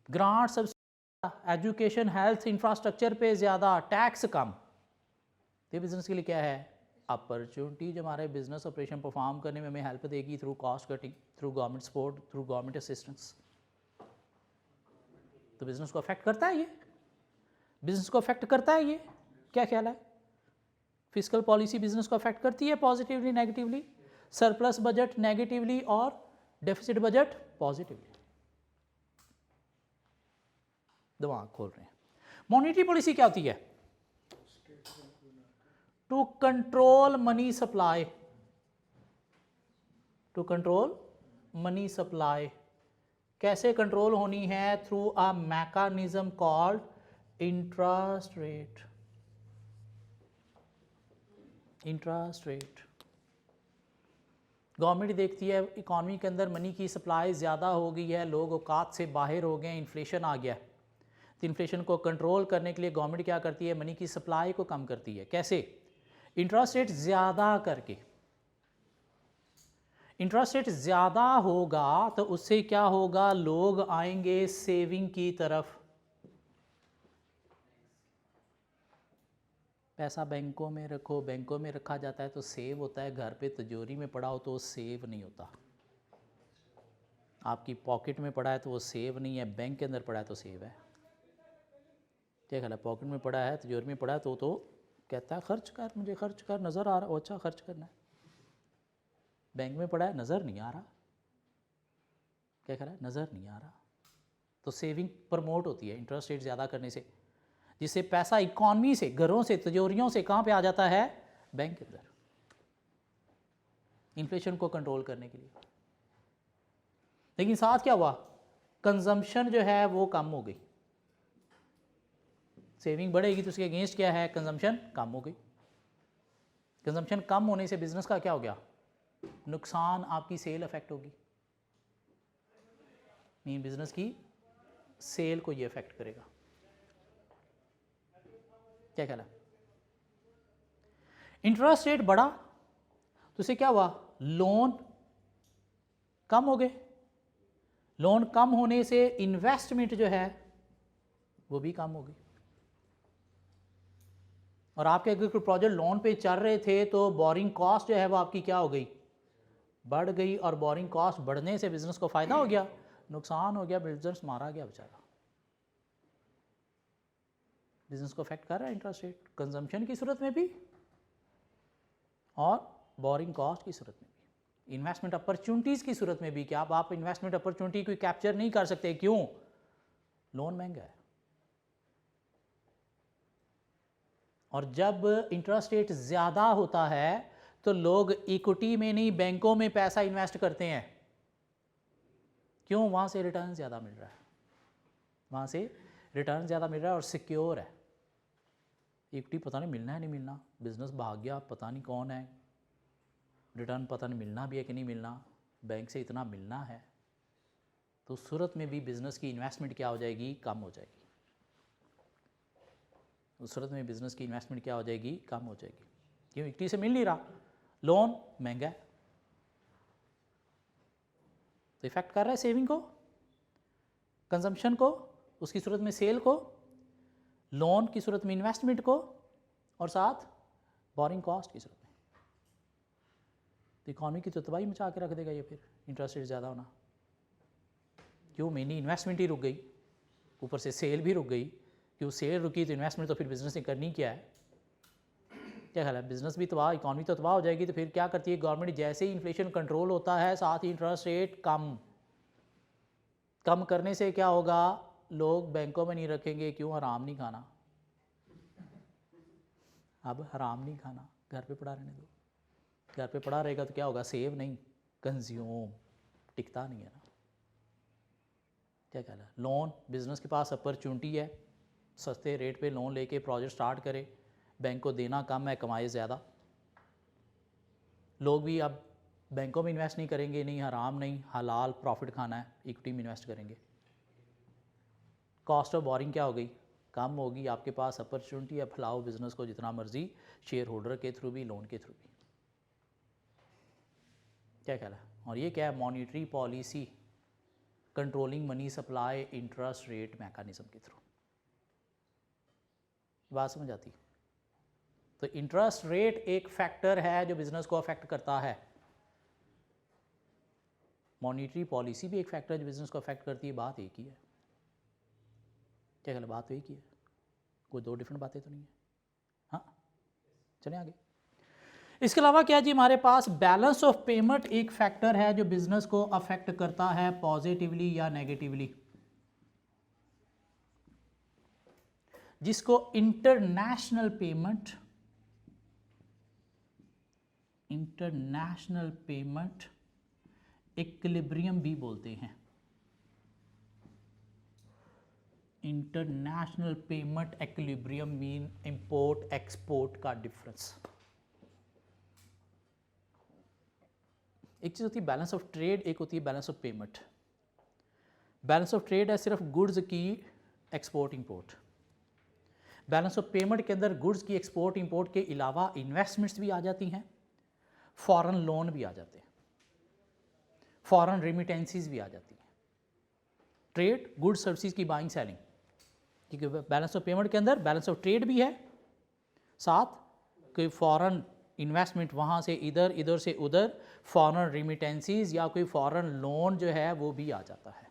grant subsidy, education, health, infrastructure पे ज़्यादा, टैक्स कम। तो बिज़नेस के लिए क्या है? अपॉर्चुनिटी जो हमारे बिजनेस ऑपरेशन परफॉर्म करने में हमें हेल्प देगी through cost cutting, through government support, through government assistance. तो बिज़नेस को अफेक्ट करता है ये, बिज़नेस को अफेक्ट करता है ये। क्या ख्याल है? फिस्कल पॉलिसी बिज़नेस को अफेक्ट करती है positively, negatively? Surplus budget negatively और डेफिसिट बजट पॉजिटिवली। दिमाग खोल रहे हैं। मॉनेटरी पॉलिसी क्या होती है? To control money supply, to control money supply. कैसे कंट्रोल होनी है? Through a mechanism called interest rate. Interest rate government देखती है इकॉनमी के अंदर मनी की सप्लाई ज़्यादा हो गई है, लोग औकात से बाहर हो गए, इन्फ्लेशन आ गया। तो इन्फ्लेशन को कंट्रोल करने के लिए गवर्नमेंट क्या करती है? मनी की सप्लाई को कम करती है। कैसे? इंटरेस्ट रेट ज़्यादा करके। इंटरेस्ट रेट ज़्यादा होगा तो उससे क्या होगा? लोग आएंगे सेविंग की तरफ। पैसा बैंकों में रखो, बैंकों में रखा जाता है तो सेव होता है, घर पे तिजोरी में पड़ा हो तो वो सेव नहीं होता। आपकी पॉकेट में पड़ा है तो वो सेव नहीं है, बैंक के अंदर पड़ा है तो सेव है। क्या ख्याल है? पॉकेट में पड़ा है, तिजोरी में पड़ा है तो कहता है खर्च कर, मुझे खर्च कर, नज़र आ रहा है, अच्छा खर्च करना है। बैंक में पड़ा है, नज़र नहीं आ रहा। क्या कह रहा है? नज़र नहीं आ रहा। तो सेविंग प्रमोट होती है इंटरेस्ट रेट ज़्यादा करने से, जिससे पैसा इकॉनमी से, घरों से, तिजोरियों से कहाँ पे आ जाता है? बैंक के अंदर, इन्फ्लेशन को कंट्रोल करने के लिए। लेकिन साथ क्या हुआ? कंजम्पशन जो है वो कम हो गई। सेविंग बढ़ेगी तो उसके अगेंस्ट क्या है? कंजम्पशन कम हो गई। कंजम्पशन कम होने से बिजनेस का क्या हो गया? नुकसान। आपकी सेल अफेक्ट होगी, नहीं, बिजनेस की सेल को ये अफेक्ट करेगा। क्या ख्याल है? इंटरेस्ट रेट बढ़ा तो उससे क्या हुआ? लोन कम हो गए। लोन कम होने से इन्वेस्टमेंट जो है वो भी कम हो गई। और आपके अगर कोई प्रोजेक्ट लोन पे चल रहे थे तो बोरिंग कॉस्ट जो है वो आपकी क्या हो गई? बढ़ गई। और बोरिंग कॉस्ट बढ़ने से बिजनेस को फायदा हो गया, नुकसान हो गया, बिजनेस मारा गया बेचारा। बिजनेस को अफेक्ट कर रहा है इंटरेस्ट रेट, कंजम्पशन की सूरत में भी और बोरिंग कॉस्ट की सूरत में भी, इन्वेस्टमेंट अपॉर्चुनिटीज़ की सूरत में भी। कि आप इन्वेस्टमेंट अपॉर्चुनिटी को कैप्चर नहीं कर सकते। क्यों? लोन महंगा है। और जब इंटरेस्ट रेट ज़्यादा होता है तो लोग इक्विटी में नहीं, बैंकों में पैसा इन्वेस्ट करते हैं। क्यों? वहाँ से रिटर्न ज़्यादा मिल रहा है, वहाँ से रिटर्न ज़्यादा मिल रहा है और सिक्योर है। इक्विटी पता नहीं मिलना है नहीं मिलना, बिजनेस भाग गया, पता नहीं कौन है, रिटर्न पता नहीं मिलना भी है कि नहीं मिलना, बैंक से इतना मिलना है। तो उस सूरत में भी बिज़नेस की इन्वेस्टमेंट क्या हो जाएगी? कम हो जाएगी। उस सूरत में बिज़नेस की इन्वेस्टमेंट क्या हो जाएगी? कम हो जाएगी। क्यों? इक्विटी से मिल नहीं रहा, लोन महंगा है। तो इफेक्ट कर रहा है सेविंग को, कंजम्पशन को, उसकी सूरत में सेल को, लोन की सूरत में इन्वेस्टमेंट को, और साथ बोरिंग कॉस्ट की सूरत में। तो इकॉनमी की तो तबाही मचा के रख देगा ये फिर इंटरेस्ट रेट ज़्यादा होना। क्यों? मेनी इन्वेस्टमेंट ही रुक गई, ऊपर से सेल भी रुक गई। क्यों? सेल रुकी तो इन्वेस्टमेंट तो फिर बिजनेस ने करनी क्या है? क्या ख्याल है? बिजनेस भी तबाह, इकॉनमी तो तबाह हो जाएगी। तो फिर क्या करती है गवर्नमेंट? जैसे ही इन्फ्लेशन कंट्रोल होता है साथ ही इंटरेस्ट रेट कम करने से क्या होगा? लोग बैंकों में नहीं रखेंगे। क्यों? हराम नहीं खाना, अब हराम नहीं खाना, घर पे पड़ा रहने दो। घर पे पड़ा रहेगा तो क्या होगा? सेव नहीं, कंज्यूम, टिकता नहीं है ना। क्या कहना है? लोन, बिजनेस के पास अपॉर्चुनिटी है, सस्ते रेट पे लोन लेके प्रोजेक्ट स्टार्ट करे, बैंक को देना कम है, कमाए ज़्यादा। लोग भी अब बैंकों में इन्वेस्ट नहीं करेंगे, नहीं हराम नहीं, हलाल प्रॉफिट खाना है, इक्विटी में इन्वेस्ट करेंगे। कॉस्ट ऑफ बोरिंग क्या हो गई? कम होगी, आपके पास अपॉर्चुनिटी है, फैलाओ बिजनेस को जितना मर्जी, शेयर होल्डर के थ्रू भी, लोन के थ्रू भी। क्या ख्याल है? और ये क्या है? Monetary policy, controlling money supply, interest rate mechanism के थ्रू। बात समझ आती? तो इंटरेस्ट रेट एक फैक्टर है जो बिजनेस को अफेक्ट करता है, मॉनिटरी पॉलिसी भी एक फैक्टर है जो बिजनेस को अफेक्ट करती है। बात एक ही है। क्या ख्याल है? बात तो एक ही है, कोई दो डिफरेंट बातें तो नहीं है। हाँ, चलें आगे। इसके अलावा क्या जी, हमारे पास बैलेंस ऑफ पेमेंट एक फैक्टर है जो बिजनेस को अफेक्ट करता है पॉजिटिवली या नेगेटिवली, जिसको इंटरनेशनल पेमेंट इक्विलिब्रियम भी बोलते हैं। International payment equilibrium mean import export का डिफरेंस। एक चीज़ होती है बैलेंस ऑफ ट्रेड, एक होती है balance of payment. Balance of trade है सिर्फ गुड्स की export import. Balance of payment के अंदर गुड्स की एक्सपोर्ट इंपोर्ट के अलावा इन्वेस्टमेंट्स भी आ जाती हैं, फॉरेन लोन भी आ जाते हैं, फॉरेन रेमिटेंसीज भी आ जाती हैं, ट्रेड गुड्स सर्विसेज की बाइंग सेलिंग, क्योंकि बैलेंस ऑफ पेमेंट के अंदर बैलेंस ऑफ ट्रेड भी है, साथ कोई फॉरेन इन्वेस्टमेंट वहाँ से इधर, इधर से उधर, फॉरेन रेमिटेंसीज या कोई फॉरेन लोन जो है वो भी आ जाता है।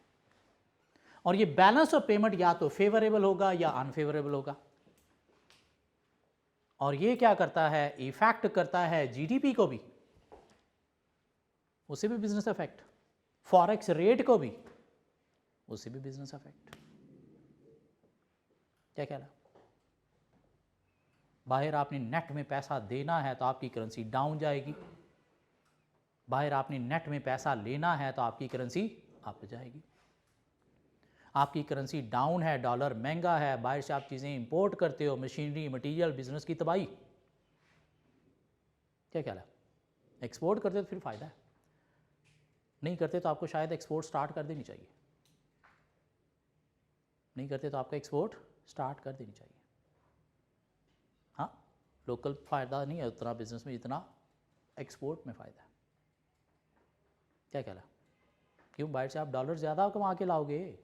और ये बैलेंस ऑफ पेमेंट या तो फेवरेबल होगा या अनफेवरेबल होगा। और ये क्या करता है? इफेक्ट करता है जीडीपी को भी, उसे भी बिजनेस अफेक्ट, फॉरेक्स रेट को भी, उसे भी बिजनेस अफेक्ट। क्या ख्याल है? बाहर आपने नेट में पैसा देना है तो आपकी करेंसी डाउन जाएगी, बाहर आपने नेट में पैसा लेना है तो आपकी करेंसी अप जाएगी। आपकी करेंसी डाउन है, डॉलर महंगा है, बाहर से आप चीज़ें इंपोर्ट करते हो, मशीनरी मटेरियल, बिजनेस की तबाही। क्या ख्याल है? एक्सपोर्ट करते तो फिर फ़ायदा है, नहीं करते तो आपको शायद एक्सपोर्ट स्टार्ट कर देनी चाहिए, नहीं करते तो आपको एक्सपोर्ट स्टार्ट कर देनी चाहिए। हाँ, लोकल फ़ायदा नहीं है उतना बिजनेस में जितना एक्सपोर्ट में फ़ायदा है। क्या ख्याल है? क्यों? बाहर से आप डॉलर ज़्यादा कमा के लाओगे,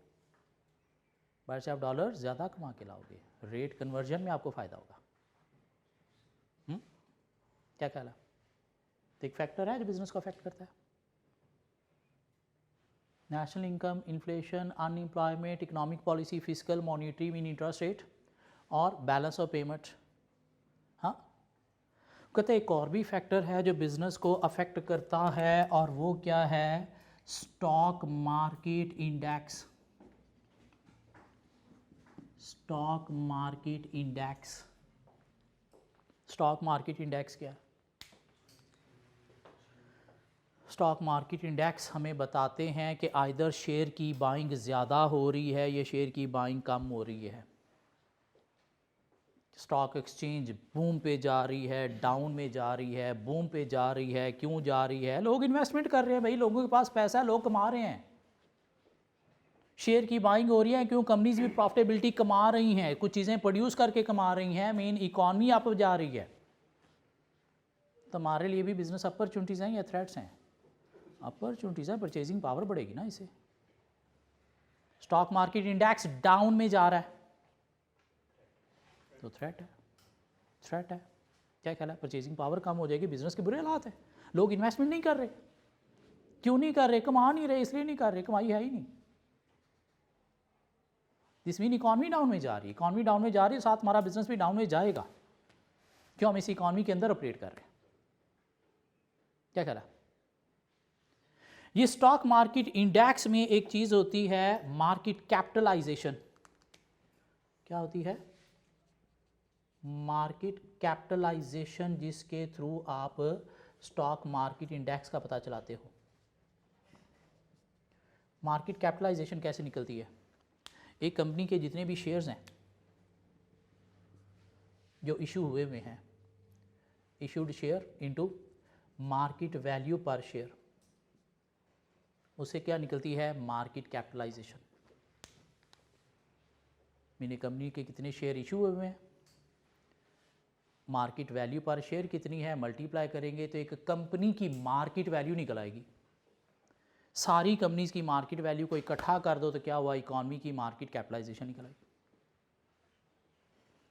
बाहर से आप डॉलर ज़्यादा कमा के लाओगे, रेट कन्वर्जन में आपको फ़ायदा होगा। क्या ख्याल है? तो एक फैक्टर है जो बिजनेस को अफेक्ट करता है। National income, inflation, unemployment, economic policy, physical, monetary mean interest rate और बैलेंस ऑफ पेमेंट। हाँ, कहते एक और भी फैक्टर है जो बिजनेस को अफेक्ट करता है और वो क्या है? Stock market index. Stock market index. Stock market index क्या है? स्टॉक मार्केट इंडेक्स हमें बताते हैं कि आइदर शेयर की बाइंग ज़्यादा हो रही है या शेयर की बाइंग कम हो रही है। स्टॉक एक्सचेंज बूम पे जा रही है, डाउन में जा रही है, बूम पे जा रही है, क्यों जा रही है? लोग इन्वेस्टमेंट कर रहे हैं भाई, लोगों के पास पैसा है, लोग कमा रहे हैं। शेयर की बाइंग हो रही है क्यों? कंपनीज भी प्रॉफिटेबिलिटी कमा रही हैं, कुछ चीज़ें प्रोड्यूस करके कमा रही हैं, मेन इकॉनमी अप जा रही है। तो हमारे लिए भी बिजनेस अपॉर्चुनिटीज़ हैं या थ्रेट्स हैं? अपॉर्चुनिटीज़ है, परचेजिंग पावर बढ़ेगी ना इससे। स्टॉक मार्केट इंडेक्स डाउन में जा रहा है तो थ्रेट है, थ्रेट है। क्या ख्याल है? परचेजिंग पावर कम हो जाएगी, बिजनेस के बुरे हालात है, लोग इन्वेस्टमेंट नहीं कर रहे। क्यों नहीं कर रहे? कमा नहीं रहे, इसलिए नहीं कर रहे, कमाई है ही नहीं। दिस मीन इकॉनमी डाउन में जा रही है, इकॉनमी डाउन में जा रही है, साथ हमारा बिजनेस भी डाउन में जाएगा। क्यों? हम इस इकॉनमी के अंदर ऑपरेट कर रहे हैं। क्या ख्याल है? ये स्टॉक मार्केट इंडेक्स में एक चीज होती है मार्केट कैपिटलाइजेशन। क्या होती है? मार्केट कैपिटलाइजेशन, जिसके थ्रू आप स्टॉक मार्केट इंडेक्स का पता चलाते हो। मार्केट कैपिटलाइजेशन कैसे निकलती है? एक कंपनी के जितने भी शेयर्स हैं जो इशू हुए हुए हैं, issued share into market value per share, उसे क्या निकलती है? Market capitalisation. मीने कंपनी के कितने शेयर इशू हुए हैं, मार्केट वैल्यू पर शेयर कितनी है, मल्टीप्लाई करेंगे तो एक कंपनी की मार्केट वैल्यू निकल आएगी। सारी कंपनीज की मार्केट वैल्यू को इकट्ठा कर दो तो क्या हुआ, इकॉनमी की मार्केट कैपिटलाइजेशन निकल आएगी।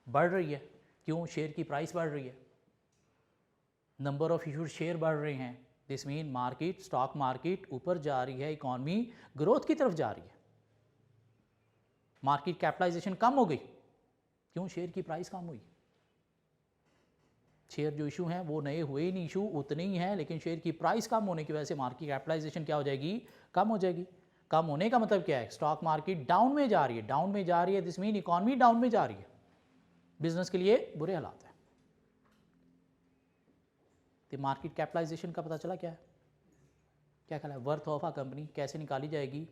बढ़ रही है, क्यों, शेयर की प्राइस बढ़ रही है, नंबर ऑफ इशूड शेयर बढ़ रहे हैं, this mean market, stock market ऊपर जा रही है, इकॉनमी ग्रोथ की तरफ जा रही है। मार्केट कैपिटलाइजेशन कम हो गई, क्यों, शेयर की प्राइस कम हुई। शेयर जो इशू हैं वो नए हुए ही नहीं, इशू उतने ही हैं, लेकिन शेयर की प्राइस कम होने की वजह से मार्केट कैपिटलाइजेशन क्या हो जाएगी, कम हो जाएगी। कम होने का मतलब क्या है, स्टॉक मार्केट डाउन में जा रही है, डाउन में जा रही है, दिस मीन इकॉनमी डाउन में जा रही है, बिजनेस के लिए बुरे हालात हैं। तो मार्केट कैपिटलाइजेशन का पता चला क्या है, क्या कहला है, वर्थ ऑफ अ कंपनी कैसे निकाली जाएगी,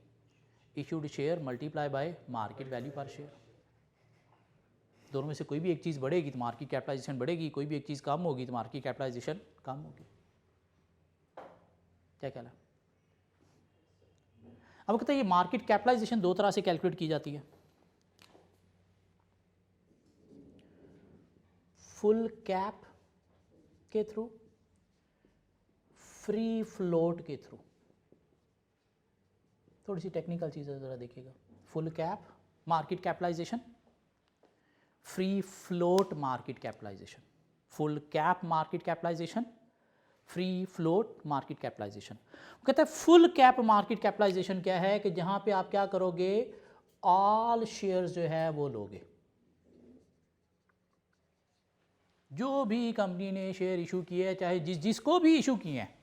issued share multiply by market value per share. दोनों में से कोई भी एक चीज़ बढ़ेगी तो मार्केट कैपिटलाइजेशन बढ़ेगी, कोई भी एक चीज़ कम होगी तो मार्केट कैपिटलाइजेशन कम होगी। क्या कहला, अब कहते हैं ये मार्केट कैपिटलाइजेशन दो तरह से कैलकुलेट की जाती है, फुल कैप के थ्रू, फ्री फ्लोट के थ्रू। थोड़ी सी टेक्निकल चीज़ है, ज़रा देखिएगा। Full cap market capitalization, free float market capitalization, full cap market capitalization, free float market capitalization. कहते हैं फुल कैप मार्केट कैपिटलाइजेशन क्या है कि जहां पे आप क्या करोगे, ऑल शेयर्स जो है वो लोगे, जो भी कंपनी ने शेयर इशू किए हैं, चाहे जिसको भी इशू किए हैं,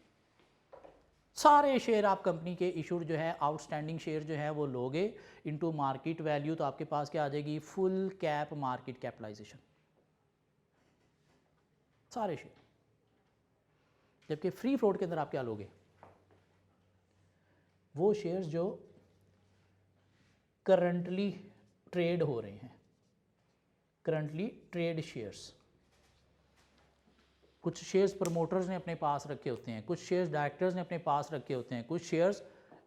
सारे शेयर आप कंपनी के इशूड जो है, आउटस्टैंडिंग शेयर जो है वो लोगे इनटू मार्केट वैल्यू, तो आपके पास क्या आ जाएगी, फुल कैप मार्केट कैपिटलाइजेशन, सारे शेयर। जबकि फ्री फ्लोट के अंदर आप क्या लोगे, वो शेयर्स जो करंटली ट्रेड हो रहे हैं, करंटली ट्रेड शेयर्स। कुछ शेयर्स प्रमोटर्स ने अपने पास रखे होते हैं, कुछ शेयर्स डायरेक्टर्स ने अपने पास रखे होते हैं, कुछ शेयर्स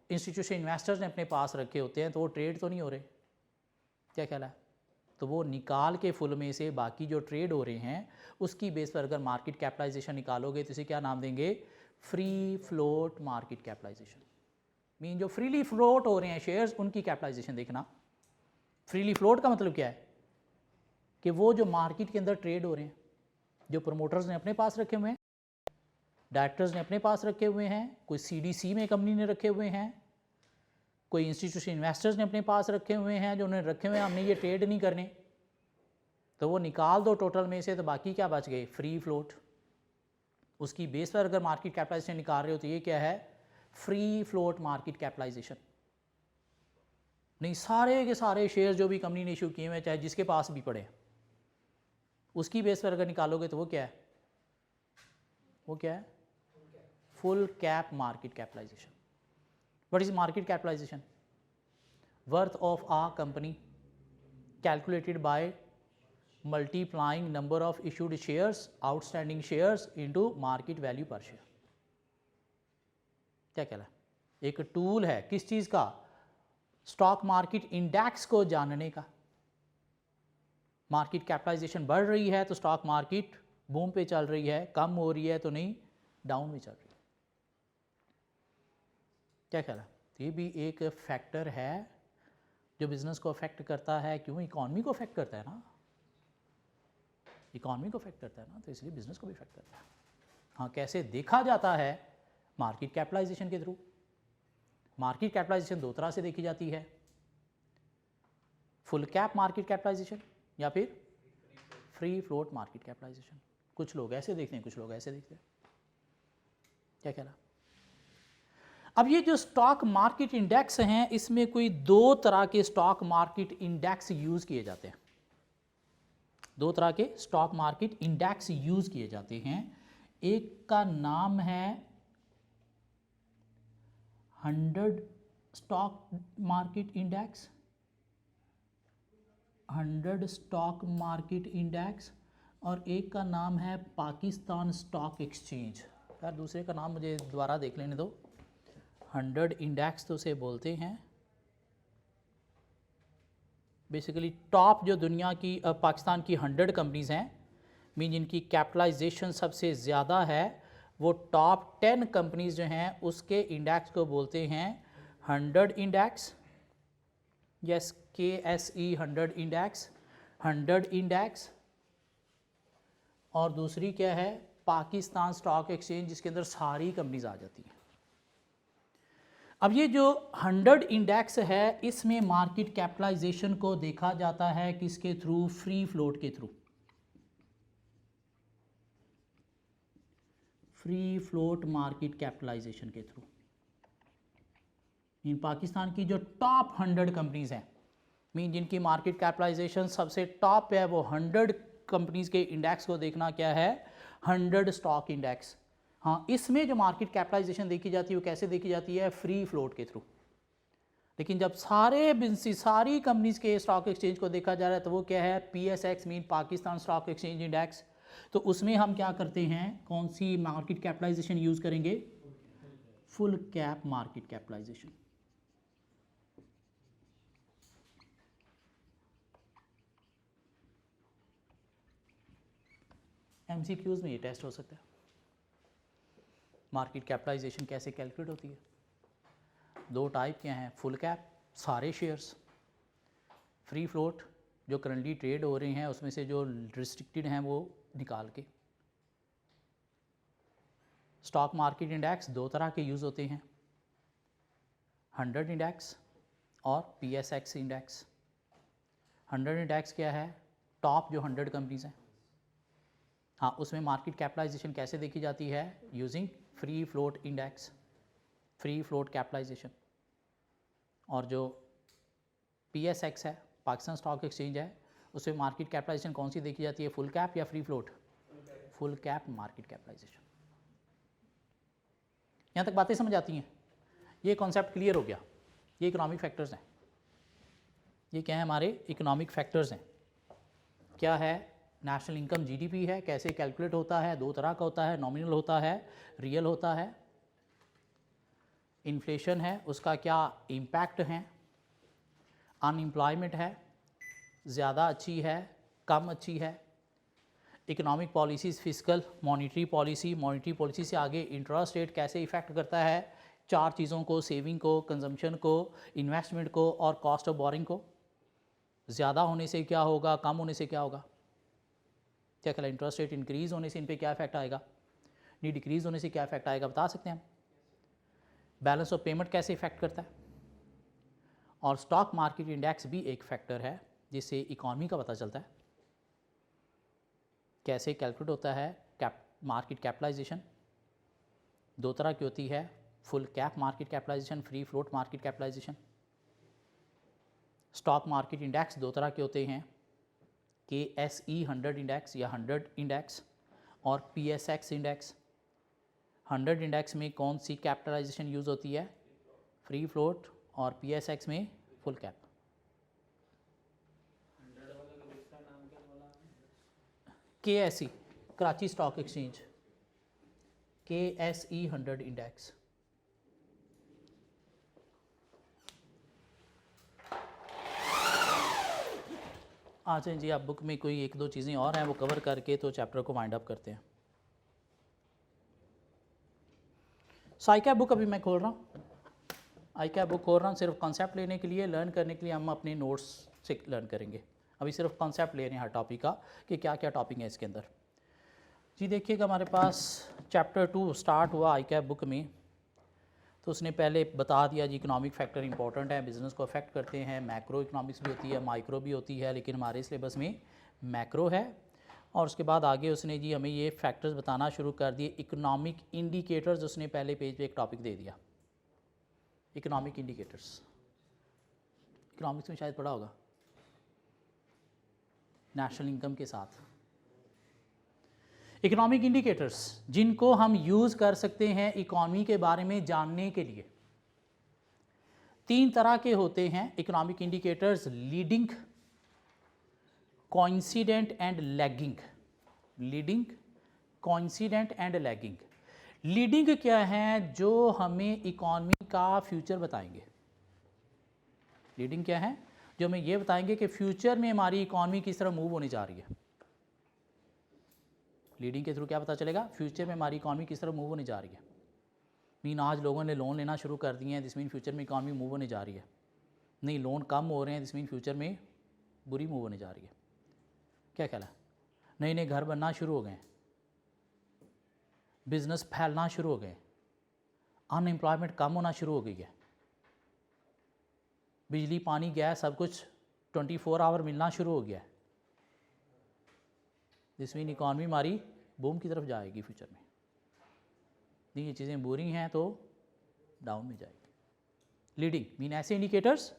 इंस्टीट्यूशन इन्वेस्टर्स ने अपने पास रखे होते हैं, तो वो ट्रेड तो नहीं हो रहे। क्या ख्याल है, तो वो निकाल के फुल में से बाकी जो ट्रेड हो रहे हैं उसकी बेस पर अगर मार्केट कैपिटलाइजेशन निकालोगे तो इसे क्या नाम देंगे, free float market capitalization. Mean जो फ्रीली फ्लोट हो रहे हैं शेयर्स, उनकी कैपिटलाइजेशन देखना। फ्रीली फ्लोट का मतलब क्या है कि वो जो मार्केट के अंदर ट्रेड हो रहे हैं, जो प्रमोटर्स ने अपने पास रखे हुए हैं, डायरेक्टर्स ने अपने पास रखे हुए हैं, कोई सीडीसी में कंपनी ने रखे हुए हैं, कोई इंस्टीट्यूशन इन्वेस्टर्स ने अपने पास रखे हुए हैं, जो उन्होंने रखे हुए हैं हमने ये ट्रेड नहीं करने, तो वो निकाल दो टोटल में से, तो बाकी क्या बच गए, फ्री फ्लोट। उसकी बेस पर अगर मार्केट कैपिटलाइजेशन निकाल रहे हो तो ये क्या है, फ्री फ्लोट मार्केट कैपिटलाइजेशन। नहीं, सारे के सारे शेयर जो भी कंपनी ने इशू किए हुए, चाहे जिसके पास भी पड़े, उसकी बेस पर अगर निकालोगे तो वो क्या है, वो क्या है, full cap market capitalization. What is market capitalization, worth of a company calculated by multiplying number of issued shares, outstanding shares into market value per share. क्या कहला है, एक टूल है किस चीज का, स्टॉक मार्केट इंडेक्स को जानने का। मार्केट कैपिटलाइजेशन बढ़ रही है तो स्टॉक मार्केट बूम पे चल रही है, कम हो रही है तो नहीं, डाउन में चल रही है। क्या ख्याल है, तो ये भी एक फैक्टर है जो बिजनेस को अफेक्ट करता है। क्यों, इकॉनमी को अफेक्ट करता है ना, इकॉनमी को अफेक्ट करता है ना, तो इसलिए बिजनेस को भी अफेक्ट करता है। हाँ, कैसे देखा जाता है, मार्केट कैपिटलाइजेशन के थ्रू। मार्केट कैपिटलाइजेशन दो तरह से देखी जाती है, फुल कैप मार्केट कैपिटलाइजेशन या फिर फ्री फ्लोट मार्केट कैपिटलाइजेशन। कुछ लोग ऐसे देखते हैं, कुछ लोग ऐसे देखते हैं। क्या कहना, अब ये जो स्टॉक मार्केट इंडेक्स हैं, इसमें कोई दो तरह के स्टॉक मार्केट इंडेक्स यूज किए जाते हैं। दो तरह के स्टॉक मार्केट इंडेक्स यूज किए जाते हैं। एक का नाम है 100 stock market index, 100 stock market index, और एक का नाम है पाकिस्तान स्टॉक एक्सचेंज। यार दूसरे का नाम मुझे दोबारा देख लेने दो। 100 इंडेक्स तो उसे बोलते हैं, बेसिकली टॉप जो दुनिया की पाकिस्तान की 100 कंपनीज़ हैं, मीन जिनकी कैपिटलाइजेशन सबसे ज़्यादा है, वो टॉप 10 कंपनीज़ जो हैं उसके इंडेक्स को बोलते हैं 100 index, yes KSE 100 index, 100 index. और दूसरी क्या है, पाकिस्तान स्टॉक एक्सचेंज, जिसके अंदर सारी कंपनीज आ जाती हैं। अब ये जो 100 इंडेक्स है, इसमें मार्केट कैपिटलाइजेशन को देखा जाता है किसके थ्रू, फ्री फ्लोट के through, free float market capitalization के थ्रू। इन पाकिस्तान की जो टॉप 100 कंपनीज हैं, मीन जिनकी मार्केट कैपिटलाइजेशन सबसे टॉप है, वो 100 कंपनीज के इंडेक्स को देखना क्या है, 100 स्टॉक इंडेक्स। हाँ, इसमें जो मार्केट कैपिटलाइजेशन देखी जाती है वो कैसे देखी जाती है, फ्री फ्लोट के थ्रू। लेकिन जब सारी कंपनीज के स्टॉक एक्सचेंज को देखा जा रहा है तो वो क्या है, PSX mean Pakistan stock exchange index. तो उसमें हम क्या करते हैं, कौन सी मार्केट कैपिटलाइजेशन यूज करेंगे, full cap market capitalization. MCQs में ये टेस्ट हो सकता है, मार्केट कैपिटलाइजेशन कैसे कैलकुलेट होती है। दो टाइप के हैं, फुल कैप सारे शेयर्स, फ्री फ्लोट जो करंटली ट्रेड हो रहे हैं उसमें से जो रिस्ट्रिक्टेड हैं वो निकाल के। स्टॉक मार्केट इंडेक्स दो तरह के यूज़ होते हैं, 100 इंडेक्स और PSX इंडेक्स। 100 इंडेक्स क्या है, टॉप जो 100 कंपनीज हैं, हाँ उसमें मार्केट कैपिटलाइजेशन कैसे देखी जाती है, using free float index, free float capitalization. और जो PSX है, पाकिस्तान स्टॉक एक्सचेंज है, उसमें मार्केट कैपिटलाइजेशन कौन सी देखी जाती है, फुल कैप या free float, full cap market capitalization. यहाँ तक बातें समझ आती हैं, ये कॉन्सेप्ट क्लियर हो गया। ये इकोनॉमिक फैक्टर्स हैं, ये क्या है, हमारे इकोनॉमिक फैक्टर्स हैं। क्या है, नेशनल इनकम GDP है, कैसे कैलकुलेट होता है, दो तरह का होता है, नॉमिनल होता है, रियल होता है। इन्फ्लेशन है, उसका क्या इम्पैक्ट है, अनएम्प्लॉयमेंट है, ज़्यादा अच्छी है, कम अच्छी है। Economic policies, fiscal, monetary policy से आगे इंटरेस्ट रेट कैसे इफ़ेक्ट करता है चार चीज़ों को, सेविंग को, कंजम्पशन को, इन्वेस्टमेंट को और कॉस्ट ऑफ बोरिंग को। ज़्यादा होने से क्या होगा, कम होने से क्या होगा, क्या कहला, इंटरेस्ट रेट इंक्रीज़ होने से इन पे क्या इफेक्ट आएगा, नहीं डिक्रीज़ होने से क्या इफेक्ट आएगा, बता सकते हैं हम। बैलेंस ऑफ पेमेंट कैसे इफेक्ट करता है। और स्टॉक मार्केट इंडेक्स भी एक फैक्टर है जिससे इकॉनमी का पता चलता है, कैसे कैलकुलेट होता है मार्केट कैपिटलाइजेशन। दो तरह की होती है, full cap market capitalization, free float market capitalization. Stock market index दो तरह के होते हैं, KSE 100 इंडेक्स या 100 इंडेक्स और PSX इंडेक्स। 100 इंडेक्स में कौन सी कैपिटलाइजेशन यूज़ होती है, फ्री फ्लोट, और PSX में full cap. KSE Karachi stock exchange, KSE 100 index. आ जाए जी, आप बुक में कोई एक दो चीज़ें और हैं वो कवर करके तो चैप्टर को वाइंड अप करते हैं। साइका बुक अभी मैं खोल रहा हूँ, आईका बुक खोल रहा हूँ सिर्फ कॉन्सेप्ट लेने के लिए, लर्न करने के लिए हम अपने नोट्स से लर्न करेंगे। अभी सिर्फ कॉन्सेप्ट ले रहे हैं हर टॉपिक का कि क्या क्या टॉपिक है इसके अंदर। जी देखिएगा, हमारे पास चैप्टर 2 स्टार्ट हुआ आईका बुक में, तो उसने पहले बता दिया जी इकोनॉमिक फैक्टर इंपॉर्टेंट है, बिज़नेस को अफेक्ट करते हैं। मैक्रो इकोनॉमिक्स भी होती है, माइक्रो भी होती है, लेकिन हमारे सिलेबस में मैक्रो है। और उसके बाद आगे उसने जी हमें ये फैक्टर्स बताना शुरू कर दिए, इकोनॉमिक इंडिकेटर्स। उसने पहले पेज पे एक टॉपिक दे दिया, इकोनॉमिक इंडिकेटर्स। इकोनॉमिक्स में शायद पढ़ा होगा, नेशनल इनकम के साथ इकोनॉमिक इंडिकेटर्स जिनको हम यूज़ कर सकते हैं इकोनॉमी के बारे में जानने के लिए। तीन तरह के होते हैं economic indicators, leading, coincident and lagging. Leading, coincident and lagging. Leading क्या है, जो हमें इकोनॉमी का फ्यूचर बताएंगे। लीडिंग क्या है, जो हमें ये बताएंगे कि फ्यूचर में हमारी इकॉनमी किस तरह मूव होने जा रही है। लीडिंग के थ्रू क्या पता चलेगा, फ्यूचर में हमारी इकॉनमी किस तरह मूव होने जा रही है। मीन आज लोगों ने लोन लेना शुरू कर दिए हैं, दिस मीन फ्यूचर में इकॉनमी मूव होने जा रही है। नहीं, लोन कम हो रहे हैं, दिस मीन फ्यूचर में बुरी मूव होने जा रही है। क्या ख्याल है? नए नए घर बनना शुरू हो गए, बिजनेस फैलना शुरू हो गए, अनएम्प्लॉयमेंट कम होना शुरू हो गई है, बिजली पानी गैस सब कुछ 24 आवर मिलना शुरू हो गया है। दिस मीन इकॉनमी हमारी बूम की तरफ जाएगी फ्यूचर में। नहीं, ये चीज़ें बुरी हैं तो डाउन में जाएगी। लीडिंग मीन ऐसे इंडिकेटर्स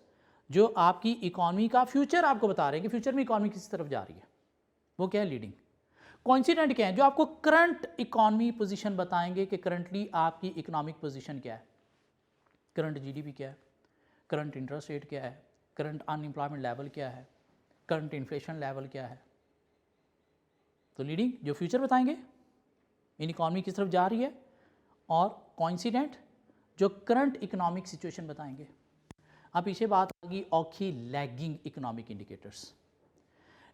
जो आपकी इकॉनमी का फ्यूचर आपको बता रहे हैं कि फ्यूचर में इकॉनमी किस तरफ जा रही है। वो क्या है? लीडिंग। कोइंसिडेंट क्या है? जो आपको करंट इकॉनमी पोजीशन बताएंगे कि करंटली आपकी इकोनॉमिक पोजीशन क्या है, करंट जीडीपी क्या है, करंट इंटरेस्ट रेट क्या है, करंट अनएम्प्लॉयमेंट लेवल क्या है, करंट इन्फ्लेशन लेवल क्या है। तो लीडिंग जो फ्यूचर बताएंगे इन इकॉनमी किस तरफ जा रही है, और कोइंसिडेंट जो करंट इकोनॉमिक सिचुएशन बताएंगे। अब पीछे बात आ गई औखी लैगिंग इकोनॉमिक इंडिकेटर्स।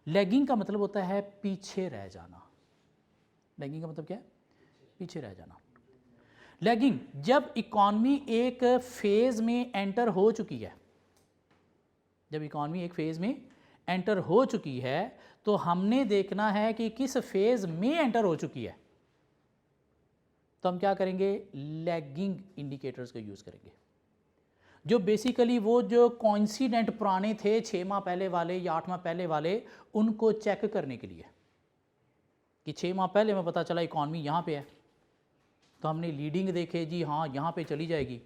लैगिंग का मतलब होता है पीछे रह जाना। लैगिंग का मतलब क्या है? पीछे रह जाना। लैगिंग जब इकॉनमी एक फेज में एंटर हो चुकी है, जब इकॉनमी एक फेज में एंटर हो चुकी है तो हमने देखना है कि किस फेज में एंटर हो चुकी है। तो हम क्या करेंगे? लैगिंग इंडिकेटर्स का यूज़ करेंगे, जो बेसिकली वो जो कोइंसिडेंट पुराने थे 6 माह पहले वाले या 8 माह पहले वाले, उनको चेक करने के लिए कि 6 माह पहले में पता चला इकॉनमी यहाँ पे है तो हमने लीडिंग देखे जी हाँ यहाँ पे चली जाएगी।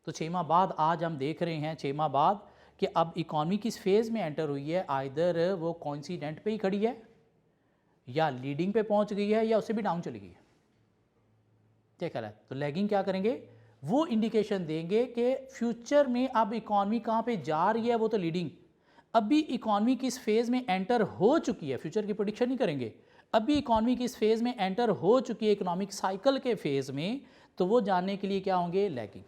तो 6 माह बाद आज हम देख रहे हैं 6 माह बाद कि अब इकॉनमी किस फेज़ में एंटर हुई है, आइदर वो कोइंसिडेंट पे ही खड़ी है या लीडिंग पे पहुँच गई है या उससे भी डाउन चली गई है। क्या ख्याल है? तो लैगिंग क्या करेंगे? वो इंडिकेशन देंगे कि फ्यूचर में अब इकॉनमी कहाँ पे जा रही है। वो तो लीडिंग, अभी इकॉनमी किस फेज़ में एंटर हो चुकी है, फ्यूचर की प्रेडिक्शन नहीं करेंगे। अभी इकॉनमी किस फेज़ में एंटर हो चुकी है इकोनॉमिक साइकिल के फेज़ में, तो वो जानने के लिए क्या होंगे? लैगिंग।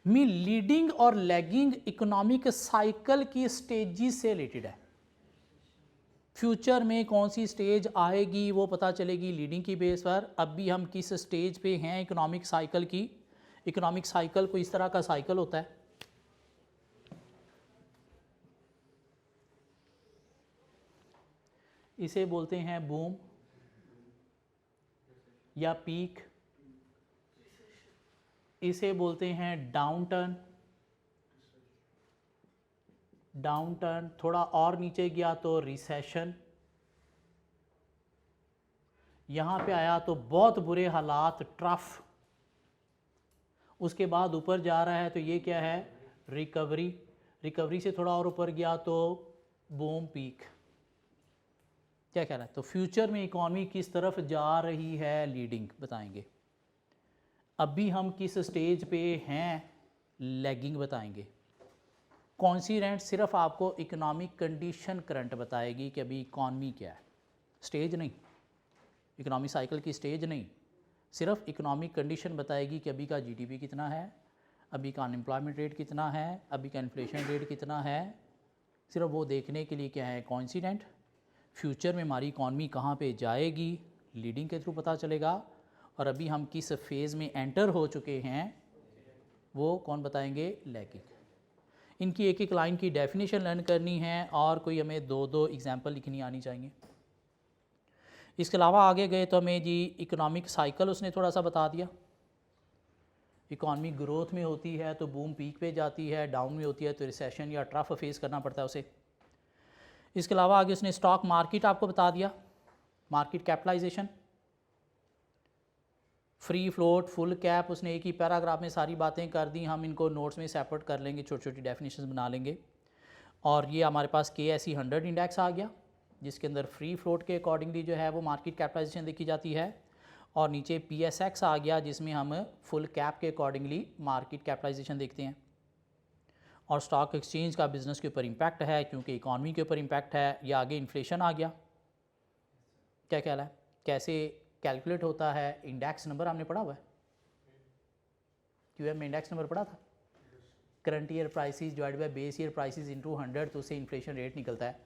मी लीडिंग और लैगिंग इकोनॉमिक साइकिल की स्टेजेस से रिलेटेड है। फ्यूचर में कौन सी स्टेज आएगी वो पता चलेगी लीडिंग की बेस पर। अभी हम किस स्टेज पे हैं इकोनॉमिक साइकिल की। इकोनॉमिक साइकिल को इस तरह का साइकिल होता है, इसे बोलते हैं बूम या पीक, इसे बोलते हैं डाउन टर्न। डाउन टर्न थोड़ा और नीचे गया तो रिसेशन, यहाँ पे आया तो बहुत बुरे हालात, ट्रफ। उसके बाद ऊपर जा रहा है तो ये क्या है? रिकवरी। रिकवरी से थोड़ा और ऊपर गया तो बूम पीक। क्या कह रहा है? तो फ्यूचर में इकॉनमी किस तरफ जा रही है, लीडिंग बताएंगे। अभी हम किस स्टेज पे हैं, लैगिंग बताएंगे। कॉन्सिडेंट सिर्फ आपको इकोनॉमिक कंडीशन करंट बताएगी कि अभी इकॉनमी क्या है, स्टेज नहीं, इकोनॉमिक साइकिल की स्टेज नहीं, सिर्फ इकोनॉमिक कंडीशन बताएगी कि अभी का जीडीपी कितना है, अभी का अनएम्प्लॉयमेंट रेट कितना है, अभी का इन्फ्लेशन रेट कितना है। सिर्फ वो देखने के लिए क्या है? कॉन्सिडेंट। फ्यूचर में हमारी इकॉनमी कहाँ पे जाएगी, लीडिंग के थ्रू पता चलेगा। और अभी हम किस फेज़ में एंटर हो चुके हैं वो कौन बताएंगे? लैगिंग। इनकी एक एक लाइन की डेफिनेशन लर्न करनी है और कोई हमें 2-2 एग्जाम्पल लिखनी आनी चाहिए। इसके अलावा आगे गए तो हमें जी इकोनॉमिक साइकिल उसने थोड़ा सा बता दिया। इकॉनमी ग्रोथ में होती है तो बूम पीक पे जाती है, डाउन में होती है तो रिसेशन या ट्रफ फेस करना पड़ता है उसे। इसके अलावा आगे उसने स्टॉक मार्केट आपको बता दिया, market capitalization, free float, full cap, उसने एक ही पैराग्राफ में सारी बातें कर दी। हम इनको नोट्स में सेपरेट कर लेंगे, छोटी छोटी डेफिनेशन बना लेंगे। और ये हमारे पास KSE 100 इंडेक्स आ गया जिसके अंदर फ्री फ्लोट के अकॉर्डिंगली जो है वो मार्केट कैपिटलाइजेशन देखी जाती है। और नीचे PSX आ गया जिसमें हम फुल कैप के अकॉर्डिंगली मार्केट कैपिटलाइजेशन देखते हैं। और स्टॉक एक्सचेंज का बिज़नेस के ऊपर इम्पैक्ट है क्योंकि इकॉनमी के ऊपर इम्पैक्ट है। या आगे इन्फ्लेशन आ गया, क्या कहला है, कैसे कैलकुलेट होता है, इंडेक्स नंबर हमने पढ़ा हुआ है, QM में इंडेक्स नंबर पढ़ा था। Current year prices divide by base year prices into 100 तो उससे इन्फ्लेशन रेट निकलता है,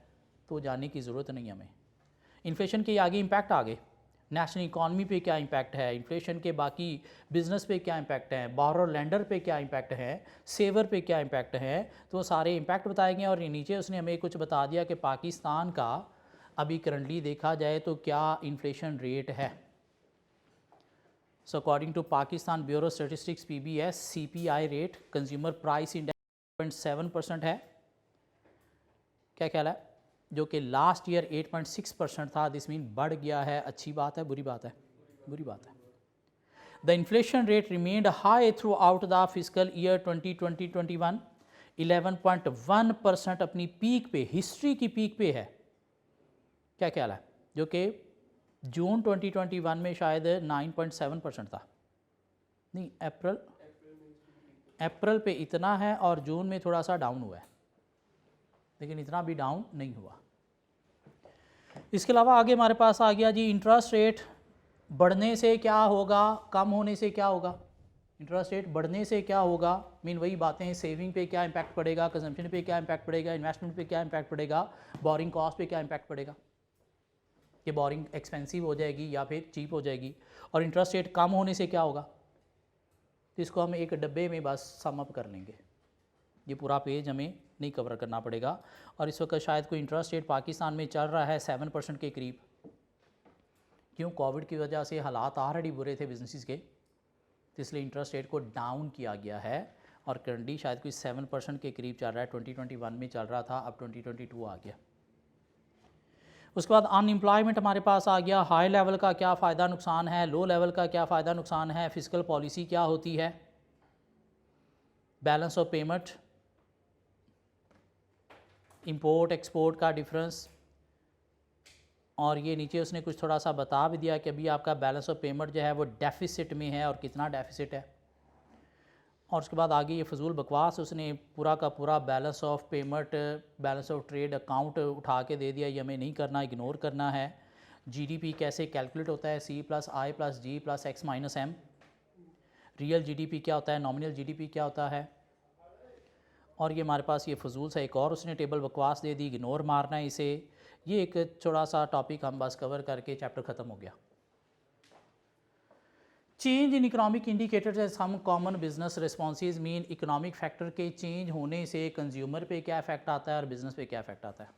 तो जानने की ज़रूरत नहीं हमें। इन्फ्लेशन के आगे इम्पैक्ट आगे, नेशनल इकॉनमी पे क्या इम्पैक्ट है, इन्फ्लेशन के बाकी बिजनेस पे क्या इम्पैक्ट है, बोरोर लेंडर पे क्या इम्पैक्ट है, सेवर पे क्या इम्पैक्ट है, तो वो सारे इम्पैक्ट बताए गए। और नीचे उसने हमें कुछ बता दिया कि पाकिस्तान का अभी करंटली देखा जाए तो क्या इन्फ्लेशन रेट है। So according to Pakistan bureau statistics PBS, CPI rate consumer price index 7% है। क्या ख्याल है? जो कि लास्ट ईयर 8.6% था। दिस मीन बढ़ गया है। अच्छी बात है, बुरी बात है? बुरी बात है। The inflation rate remained high through out the physical year 2020-21, 11.1% अपनी पीक पे, हिस्ट्री की पीक पे है। क्या ख्याल है? जो कि जून 2021 में शायद 9.7% था। नहीं, अप्रैल पे इतना है और जून में थोड़ा सा डाउन हुआ है, लेकिन इतना भी डाउन नहीं हुआ। इसके अलावा आगे हमारे पास आ गया जी इंटरेस्ट रेट बढ़ने से क्या होगा, कम होने से क्या होगा। इंटरेस्ट रेट बढ़ने से क्या होगा, मीन वही बातें, सेविंग पे क्या इम्पैक्ट पड़ेगा, कंजम्पशन पे क्या इम्पैक्ट पड़ेगा, इन्वेस्टमेंट पे क्या इम्पैक्ट पड़ेगा, बोरिंग कॉस्ट पे क्या इम्पैक्ट पड़ेगा, कि बोरिंग एक्सपेंसिव हो जाएगी या फिर चीप हो जाएगी। और इंटरेस्ट रेट कम होने से क्या होगा, तो इसको हम एक डब्बे में बस सम अप कर लेंगे। ये पूरा पेज हमें नहीं कवर करना पड़ेगा। और इस वक्त शायद कोई इंटरेस्ट रेट पाकिस्तान में चल रहा है 7% के करीब। क्यों? कोविड की वजह से हालात ऑलरेडी बुरे थे बिजनेसिस के, तो इसलिए इंटरेस्ट रेट को डाउन किया गया है और करंटली शायद कोई 7% के करीब चल रहा है। 2021 में चल रहा था, अब 2022 आ गया। उसके बाद अनएम्प्लॉयमेंट हमारे पास आ गया। हाई लेवल का क्या फ़ायदा नुकसान है, लो लेवल का क्या फ़ायदा नुकसान है, फिजिकल पॉलिसी क्या होती है, balance of payment, import export का डिफरेंस। और ये नीचे उसने कुछ थोड़ा सा बता भी दिया कि अभी आपका बैलेंस ऑफ पेमेंट जो है वो डेफिसिट में है और कितना डेफिसिट है। और उसके बाद आगे ये फजूल बकवास उसने पूरा का पूरा balance of payment, balance of trade account उठा के दे दिया। ये हमें नहीं करना, इग्नोर करना है। GDP कैसे कैलकुलेट होता है, C+I+G+X-M। रियल GDP क्या होता है, नॉमिनल GDP क्या होता है। और ये हमारे पास ये फजूल सा एक और उसने टेबल बकवास दे दी, इग्नोर मारना है इसे। ये एक छोटा सा टॉपिक हम बस कवर करके चैप्टर ख़त्म हो गया। Change in economic indicators some common business responses, mean economic factor के चेंज होने से कंज्यूमर पे क्या इफेक्ट आता है और बिजनेस पे क्या इफेक्ट आता है,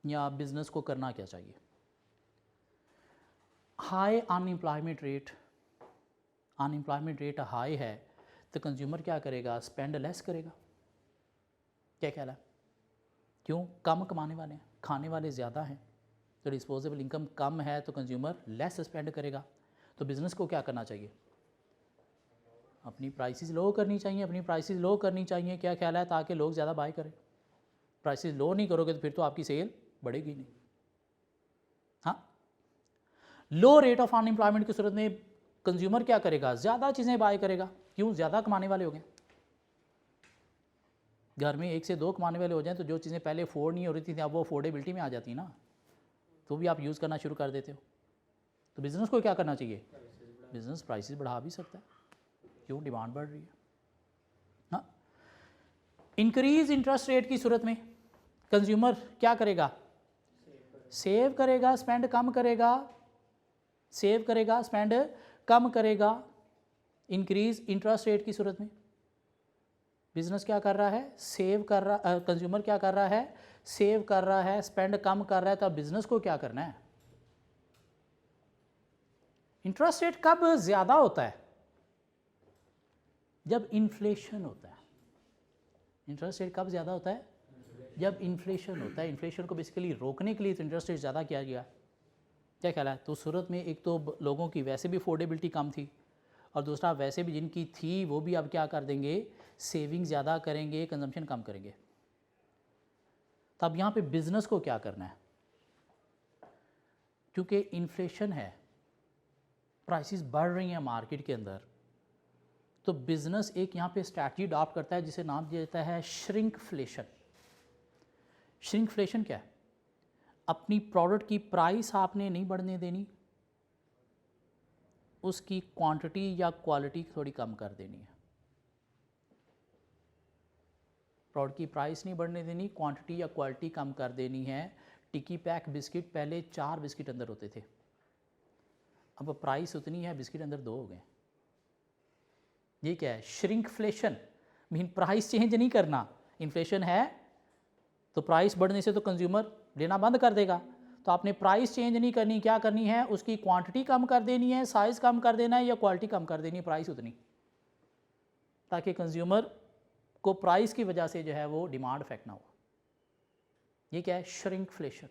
या बिजनेस को करना क्या चाहिए। High unemployment rate, unemployment rate high है तो कंज्यूमर क्या करेगा, स्पेंड लेस करेगा। क्या ख्याल है? क्यों? कम कमाने वाले हैं, खाने वाले ज़्यादा हैं, तो डिस्पोजेबल इनकम कम है तो कंज्यूमर लेस स्पेंड करेगा। तो बिज़नेस को क्या करना चाहिए, अपनी प्राइसेस लो करनी चाहिए, अपनी प्राइसेस लो करनी चाहिए। क्या ख्याल है? ताकि लोग ज़्यादा बाय करें। प्राइसेस लो नहीं करोगे तो फिर तो आपकी सेल बढ़ेगी नहीं। हाँ, लो रेट ऑफ अनएम्प्लॉयमेंट की सूरत में कंज्यूमर क्या करेगा, ज़्यादा चीज़ें बाय करेगा। क्यों? ज़्यादा कमाने वाले हो गए। घर में 1 से 2 कमाने वाले हो जाएं तो जो चीज़ें पहले अफोर्ड नहीं हो रही थी अब वो अफोर्डेबिलिटी में आ जाती है ना, तो भी आप यूज़ करना शुरू कर देते हो। तो बिज़नेस को क्या करना चाहिए, बिज़नेस प्राइसेस बढ़ा भी सकता है। क्यों? डिमांड बढ़ रही है। हाँ, इंक्रीज इंटरेस्ट रेट की सूरत में कंज्यूमर क्या करेगा, सेव करेगा, स्पेंड कम करेगा, सेव करेगा, स्पेंड कम करेगा। इंक्रीज इंटरेस्ट रेट की सूरत में बिजनेस क्या कर रहा है, सेव कर रहा, कंज्यूमर क्या कर रहा है, सेव कर रहा है, स्पेंड कम कर रहा है। तो बिजनेस को क्या करना है। इंटरेस्ट रेट कब ज़्यादा होता है, जब इन्फ्लेशन होता है। इंटरेस्ट रेट कब ज़्यादा होता है, जब इन्फ्लेशन होता है। इन्फ्लेशन को बेसिकली रोकने के लिए तो इंटरेस्ट रेट ज़्यादा किया गया। क्या ख्याल है? तो सूरत में एक तो लोगों की वैसे भी अफोर्डेबिलिटी कम थी और दूसरा वैसे भी जिनकी थी वो भी अब क्या कर देंगे, सेविंग ज़्यादा करेंगे, कंजम्पशन कम करेंगे। तब यहाँ पे बिज़नेस को क्या करना है, क्योंकि इन्फ्लेशन है, प्राइसेस बढ़ रही हैं मार्केट के अंदर, तो बिज़नेस एक यहाँ पे स्ट्रैटेजी अडॉप्ट करता है जिसे नाम दिया जाता है श्रिंकफ्लेशन। श्रिंकफ्लेशन क्या है? अपनी प्रोडक्ट की प्राइस आपने नहीं बढ़ने देनी, उसकी क्वांटिटी या क्वालिटी थोड़ी कम कर देनी है। प्रोडक्ट की प्राइस नहीं बढ़ने देनी, क्वांटिटी या क्वालिटी कम कर देनी है। टिक्की पैक बिस्किट पहले 4 बिस्किट अंदर होते थे, अब प्राइस उतनी है, बिस्किट अंदर 2 हो गए। ये क्या है? श्रिंकफ्लेशन। मीन प्राइस चेंज नहीं करना, इन्फ्लेशन है तो प्राइस बढ़ने से तो कंज्यूमर लेना बंद कर देगा, तो आपने प्राइस चेंज नहीं करनी, क्या करनी है? उसकी क्वांटिटी कम कर देनी है, साइज़ कम कर देना है या क्वालिटी कम कर देनी है, प्राइस उतनी, ताकि कंज्यूमर को प्राइस की वजह से जो है वो डिमांड इफेक्ट ना हो। ये क्या है? श्रिंकफ्लेशन।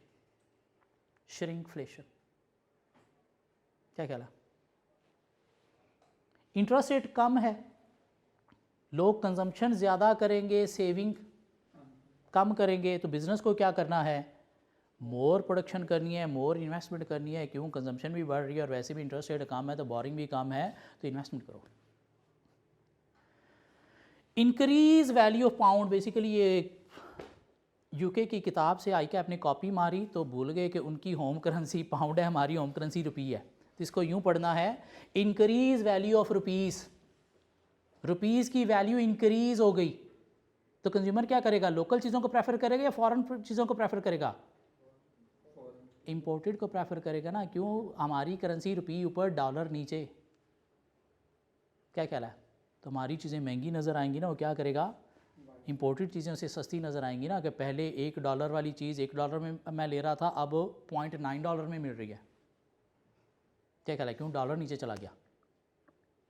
श्रिंकफ्लेशन क्या कहला? इंटरेस्ट रेट कम है, लोग कंजम्पशन ज़्यादा करेंगे, सेविंग कम करेंगे, तो बिज़नेस को क्या करना है? मोर प्रोडक्शन करनी है, मोर इन्वेस्टमेंट करनी है। क्यों? कंजम्पशन भी बढ़ रही है और वैसे भी इंटरेस्ट रेट कम है, तो बोरिंग भी कम है, तो इन्वेस्टमेंट करो। Increase value of pound, basically ये यूके की किताब से आई के आपने कॉपी मारी तो भूल गए कि उनकी होम करेंसी पाउंड है, हमारी होम करेंसी रुपी है, तो इसको यूँ पढ़ना है, increase value of rupees. Rupees की वैल्यू इंक्रीज़ हो गई तो कंज्यूमर क्या करेगा? लोकल चीज़ों को प्रेफर करेगा या फॉरेन चीज़ों को प्रेफर करेगा? इंपोर्टेड को प्रेफर करेगा ना। क्यों? हमारी करेंसी रुपी ऊपर, डॉलर नीचे, क्या कहला है? तो हमारी चीज़ें महंगी नज़र आएंगी ना, वो क्या करेगा? इंपोर्टेड चीज़ें से सस्ती नज़र आएंगी ना, कि पहले $1 वाली चीज़ $1 में मैं ले रहा था, अब $0.9 में मिल रही है, क्या कहला है? क्यों? डॉलर नीचे चला गया,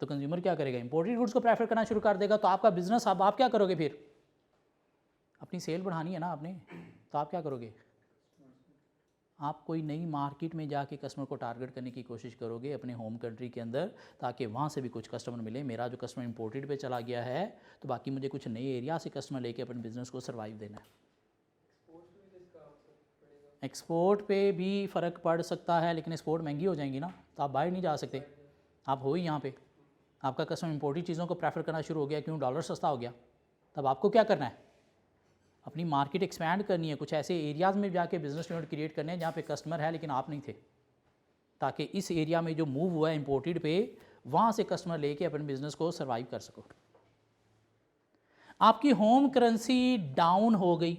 तो कंज्यूमर क्या करेगा? इंपोर्टेड गुड्स को प्रेफर करना शुरू कर देगा। तो आपका बिजनेस, अब आप क्या करोगे? फिर अपनी सेल बढ़ानी है ना आपने, तो आप क्या करोगे? आप कोई नई मार्केट में जाके कस्टमर को टारगेट करने की कोशिश करोगे अपने होम कंट्री के अंदर, ताकि वहाँ से भी कुछ कस्टमर मिले। मेरा जो कस्टमर इंपोर्टेड पे चला गया है, तो बाकी मुझे कुछ नए एरिया से कस्टमर लेके अपने बिज़नेस को सर्वाइव देना है। एक्सपोर्ट पे भी फ़र्क पड़ सकता है, लेकिन एक्सपोर्ट महंगी हो जाएंगी ना, तो आप बाहर नहीं जा सकते, आप हो ही यहाँ पे। आपका कस्टमर इंपोर्टेड चीज़ों को प्रेफर करना शुरू हो गया, क्यों? डॉलर सस्ता हो गया। तब आपको क्या करना है? अपनी मार्केट एक्सपैंड करनी है, कुछ ऐसे एरियाज़ में जाके बिज़नेस यूनिट क्रिएट करने हैं जहाँ पे कस्टमर है लेकिन आप नहीं थे, ताकि इस एरिया में जो मूव हुआ है इंपोर्टेड पे, वहाँ से कस्टमर लेके अपने बिज़नेस को सर्वाइव कर सको। आपकी होम करेंसी डाउन हो गई,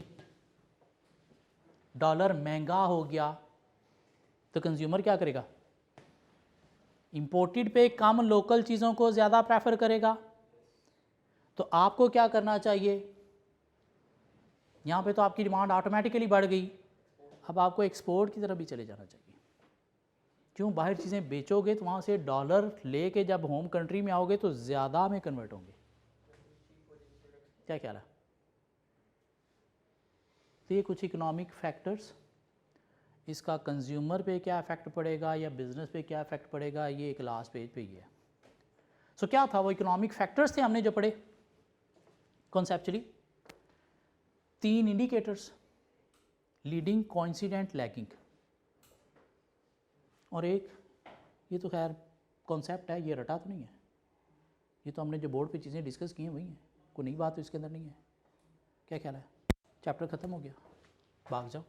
डॉलर महंगा हो गया, तो कंज्यूमर क्या करेगा? इंपोर्टेड पे कम, लोकल चीज़ों को ज़्यादा प्रेफर करेगा। तो आपको क्या करना चाहिए? यहाँ पे तो आपकी डिमांड ऑटोमेटिकली बढ़ गई, अब आपको एक्सपोर्ट की तरफ भी चले जाना चाहिए। क्यों? बाहर चीज़ें बेचोगे तो वहाँ से डॉलर लेके जब होम कंट्री में आओगे तो ज़्यादा में कन्वर्ट होंगे, क्या ख्याल है? तो ये कुछ इकोनॉमिक फैक्टर्स, इसका कंज्यूमर पे क्या इफेक्ट पड़ेगा या बिजनेस पे क्या इफेक्ट पड़ेगा, ये एक लास्ट पेज पे ही है। सो क्या था वो इकोनॉमिक फैक्टर्स थे हमने जो पढ़े conceptually? 3 indicators, leading, coincident, lagging, और एक, ये तो खैर कॉन्सेप्ट है, ये रटा तो नहीं है, ये तो हमने जो बोर्ड पे चीज़ें डिस्कस की हैं वही हैं, कोई नई बात तो इसके अंदर नहीं है। क्या ख्याल है? चैप्टर ख़त्म हो गया, भाग जाओ।